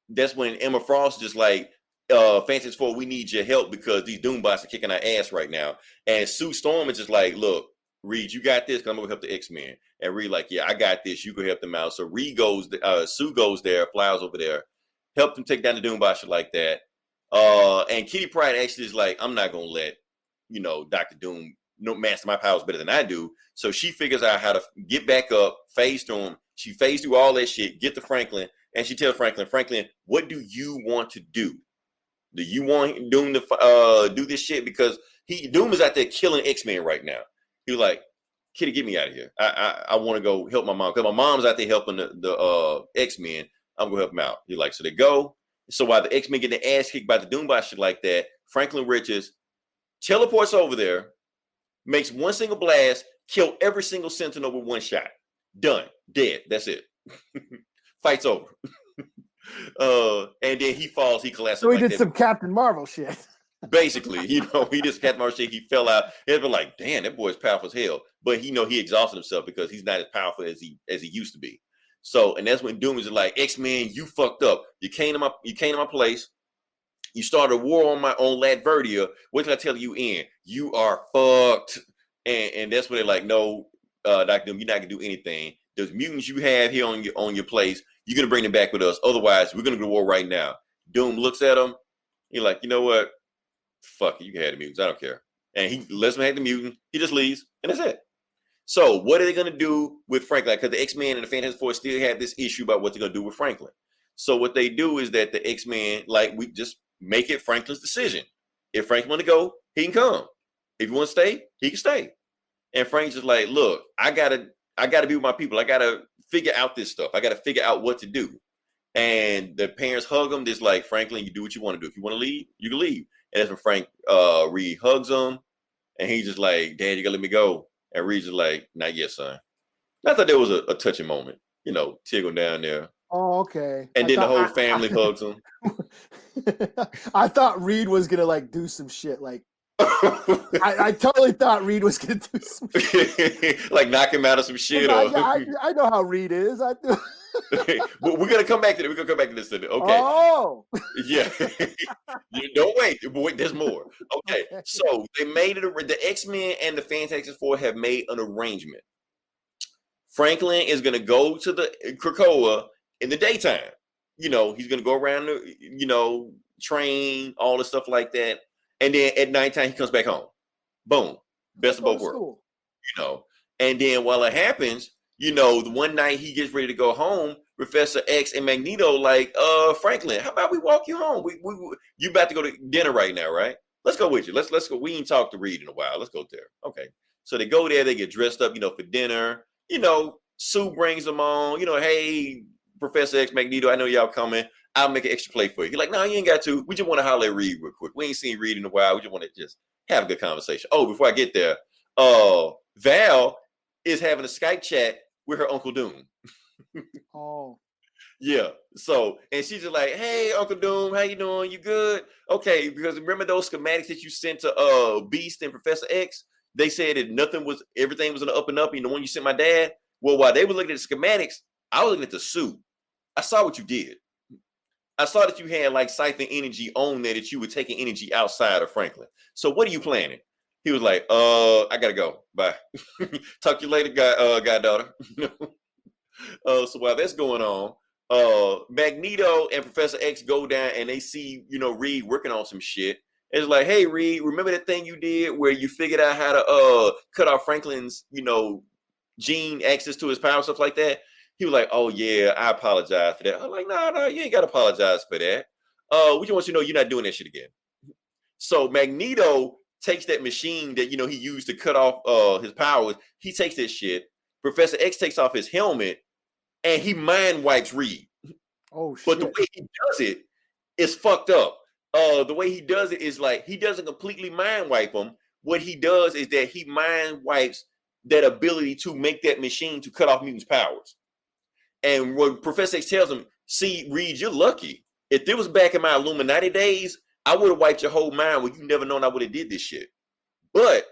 that's when Emma Frost just like, Fantastic Four, we need your help because these Doombots are kicking our ass right now. And Sue Storm is just like, look, Reed, you got this. I'm gonna help the X-Men. And Reed like, yeah, I got this. You can help them out. So Reed goes, Sue goes there, flies over there, help them take down the Doombots, shit like that. And Kitty Pryde actually is like, I'm not gonna let, Dr. Doom master my powers better than I do. So she figures out how to get back up, phase through him. She phase through all that shit, get to Franklin, and she tells Franklin, what do you want to do? Do you want Doom to do this shit? Because Doom is out there killing X-Men right now. He's like, Kitty, get me out of here. I want to go help my mom. Because my mom's out there helping the X-Men. I'm going to help them out. He's like, so they go. So while the X-Men get their ass kicked by the Doombot shit like that, Franklin Richards teleports over there, makes one single blast, kill every single Sentinel with one shot. Done. Dead. That's it. Fight's over. And then he falls, he collapses. So he did some Captain Marvel shit. Basically, he just Captain Marvel shit. He fell out. It's been like, damn, that boy's powerful as hell. But he exhausted himself because he's not as powerful as he used to be. So, and that's when Doom is like, X-Men, you fucked up. You came to my place. You started a war on Latveria. What did I tell you in? You are fucked. And that's when they're like, no, Dr. Doom, you're not gonna do anything. Those mutants you have here on your place, you're gonna bring them back with us. Otherwise, we're gonna go to war right now. Doom looks at him. He's like, you know what? Fuck it, you can have the mutants. I don't care. And he lets him have the mutant. He just leaves, and that's it. So what are they gonna do with Franklin? Because the X-Men and the Fantastic Four still have this issue about what they're gonna do with Franklin. So what they do is that the X-Men, like, we just make it Franklin's decision. If Franklin want to go, he can come. If he want to stay, he can stay. And Frank's just like, look, I gotta be with my people. I gotta figure out this stuff. I gotta figure out what to do. And the parents hug him. Just like, Franklin, you do what you want to do. If you want to leave, you can leave. And that's when Frank Reed hugs him, and he's just like, Dad, you gotta let me go. And Reed's just like, not yet, son. I thought there was a touching moment, tear going down there. Oh, okay. And then the whole family hugs him. I thought Reed was gonna like do some shit. Like, I totally thought Reed was gonna do some shit. Like knock him out of some shit. I know how Reed is. I do. But we're gonna come back to that. We're gonna come back to this today. Okay. Oh. Yeah. Don't wait. Wait, there's more. Okay. So they made it. The X-Men and the Fantastic Four have made an arrangement. Franklin is gonna go to the Krakoa in the daytime. He's gonna go around the, train, all the stuff like that. And then at nighttime, he comes back home. Boom. Best of both worlds. And then while it happens, the one night he gets ready to go home, Professor X and Magneto like, Franklin, how about we walk you home? You about to go to dinner right now, right? Let's go with you. Let's go. We ain't talked to Reed in a while. Let's go there. Okay. So they go there, they get dressed up, for dinner. Sue brings them on, hey, Professor X, Magneto, I know y'all coming. I'll make an extra plate for you. You're like, no, you ain't got to. We just want to holler at Reed real quick. We ain't seen Reed in a while. We just want to just have a good conversation. Oh, before I get there, Val is having a Skype chat with her Uncle Doom. Oh. Yeah. So, and she's just like, hey, Uncle Doom, how you doing? You good? Okay, because remember those schematics that you sent to Beast and Professor X? They said that everything was in the up and up. The one you sent my dad? Well, while they were looking at the schematics, I was looking at the suit. I saw what you did. I saw that you had like siphon energy on there, that you were taking energy outside of Franklin. So what are you planning? He was like, I gotta go. Bye. Talk to you later, goddaughter. So while that's going on, Magneto and Professor X go down and they see, Reed working on some shit. It's like, hey, Reed, remember that thing you did where you figured out how to cut off Franklin's, gene access to his power, stuff like that? He was like, oh, yeah, I apologize for that. I'm like, no, you ain't got to apologize for that. We just want you to know you're not doing that shit again. So Magneto takes that machine that, he used to cut off his powers. He takes this shit. Professor X takes off his helmet and he mind wipes Reed. Oh, shit. But the way he does it is fucked up. The way he does it is like, he doesn't completely mind wipe him. What he does is that he mind wipes that ability to make that machine to cut off mutants' powers. And when Professor X tells him, see, Reed, you're lucky. If it was back in my Illuminati days, I would have wiped your whole mind when you never known I would have did this shit. But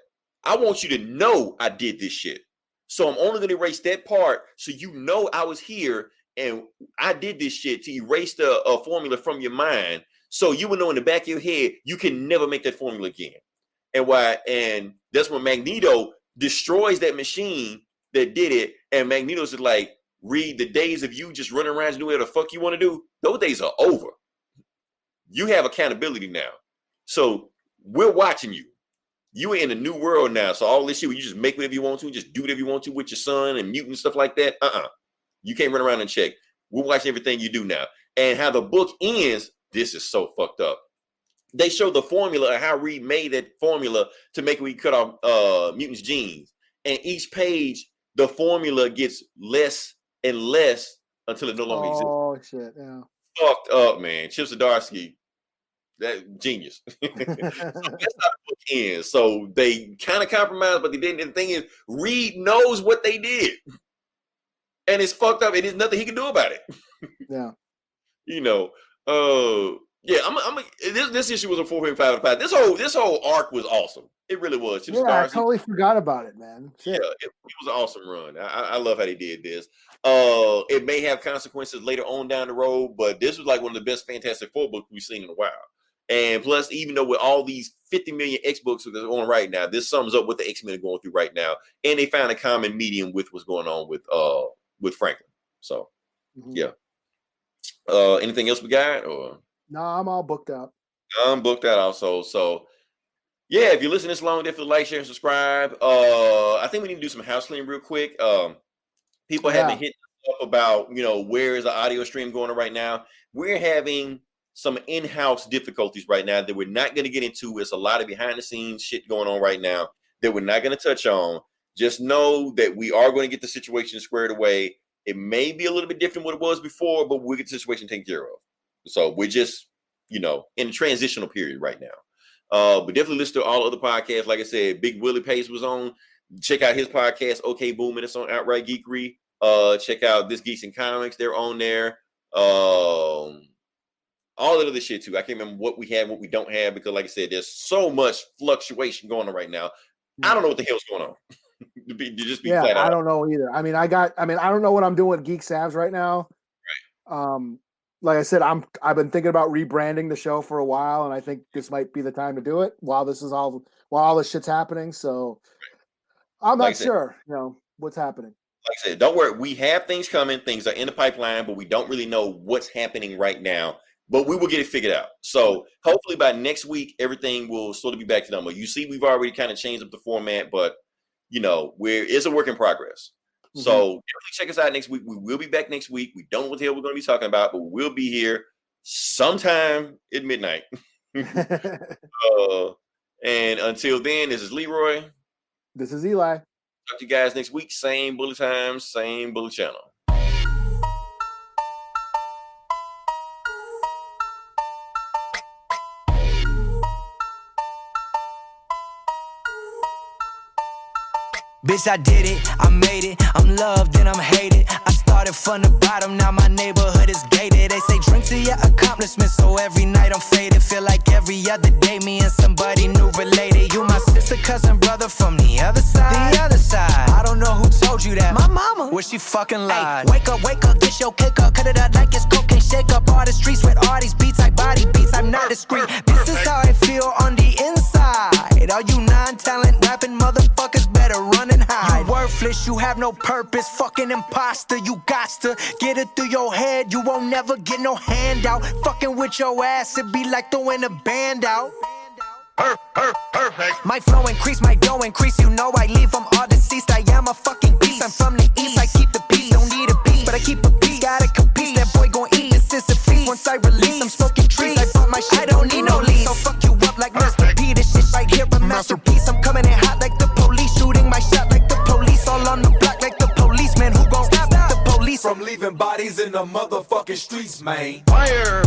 I want you to know I did this shit. So I'm only going to erase that part so you know I was here and I did this shit to erase the formula from your mind. So you will know in the back of your head, you can never make that formula again. And that's when Magneto destroys that machine that did it. And Magneto's just like, read the days of you just running around and doing whatever the fuck you want to do. Those days are over. You have accountability now. So we're watching you. You are in a new world now. So all this shit where you just make whatever you want to, just do whatever you want to with your son and mutant stuff like that. You can't run around and check. We're watching everything you do now. And how the book ends, this is so fucked up. They show the formula of how Reed made that formula to make it we cut off mutants' genes. And each page, the formula gets less and less until it no longer exists. Oh, shit, yeah. Fucked up, man. Chip Zdarsky, that genius. So that's how the book ends. So they kind of compromised, but they didn't. And the thing is, Reed knows what they did. And it's fucked up. And there's nothing he can do about it. Yeah. You know, yeah, this issue was a 4.5 out of 5. This whole arc was awesome. It really was. Chip Yeah, I Zdarsky, totally forgot about it, man. Shit. yeah, it was an awesome run. I love how they did this. It may have consequences later on down the road, but this was like one of the best Fantastic Four books we've seen in a while. And plus, even though with all these 50 million X books that are on right now, this sums up what the X-Men are going through right now. And they found a common medium with what's going on with Franklin. So, yeah. Anything else we got? Or No, I'm all booked up. I'm booked out also. So, yeah, if you listen this long, definitely like, share, and subscribe. I think we need to do some house cleaning real quick. People have been hitting us up about, where is the audio stream going on right now. We're having some in-house difficulties right now that we're not going to get into. It's a lot of behind-the-scenes shit going on right now that we're not going to touch on. Just know that we are going to get the situation squared away. It may be a little bit different than what it was before, but we'll get the situation taken care of. So we're just, in a transitional period right now. But definitely listen to all other podcasts. Like I said, Big Willie Pace was on. Check out his podcast, OK Boom, and it's on Outright Geekery. Check out This Geeks and Comics. They're on there. All that other shit too. I can't remember what we have, what we don't have, because like I said, there's so much fluctuation going on right now. I don't know what the hell's going on. to just be flat out. I don't know either. I don't know what I'm doing with Geek Savs right now. Right. Like I said, I've been thinking about rebranding the show for a while, and I think this might be the time to do it while all this shit's happening. So I'm not sure, what's happening. Like I said, don't worry. We have things coming. Things are in the pipeline, but we don't really know what's happening right now. But we will get it figured out. So hopefully by next week, everything will sort of be back to normal. You see, we've already kind of changed up the format, but it's a work in progress. Mm-hmm. So definitely check us out next week. We will be back next week. We don't know what the hell we're going to be talking about, but we'll be here sometime at midnight. And until then, this is Leroy. This is Eli. Talk to you guys next week. Same bullet time, same bullet channel. Bitch, I did it, I made it, I'm loved and I'm hated. I started from the bottom, now my neighborhood is gated. They say drink to your accomplishments, so every night I'm faded. Feel like every other day me and somebody new related. You my sister, cousin, brother from the other side. I don't know who told you that. My mama, where she fucking lied. Ay, wake up, get your cake up, cut it up like it's cocaine. Shake up all the streets with all these beats like body beats. I'm not discreet. This is how I feel on the inside. All you non-talent rapping motherfuckers better run and hide. You worthless, you have no purpose, fucking imposter. You gots to get it through your head, you won't never get no handout. Fucking with your ass, it be like throwing a band out. Perfect. My flow increase, my dough increase. You know I leave them all deceased. I am a fucking beast. I'm from the east. I keep the peace. Don't need a piece, but I keep a piece. Gotta compete. That boy gon' eat. This is a feast. Once I release, I'm smoking trees. I bought my shit. I don't need no lease. So fuck you up like Mr. P. This shit right here a masterpiece. I'm coming in hot like the police. Shooting my shot like the police. All on the block like the policeman. Who gon' stop the police from leaving bodies in the motherfucking streets, man? Fire.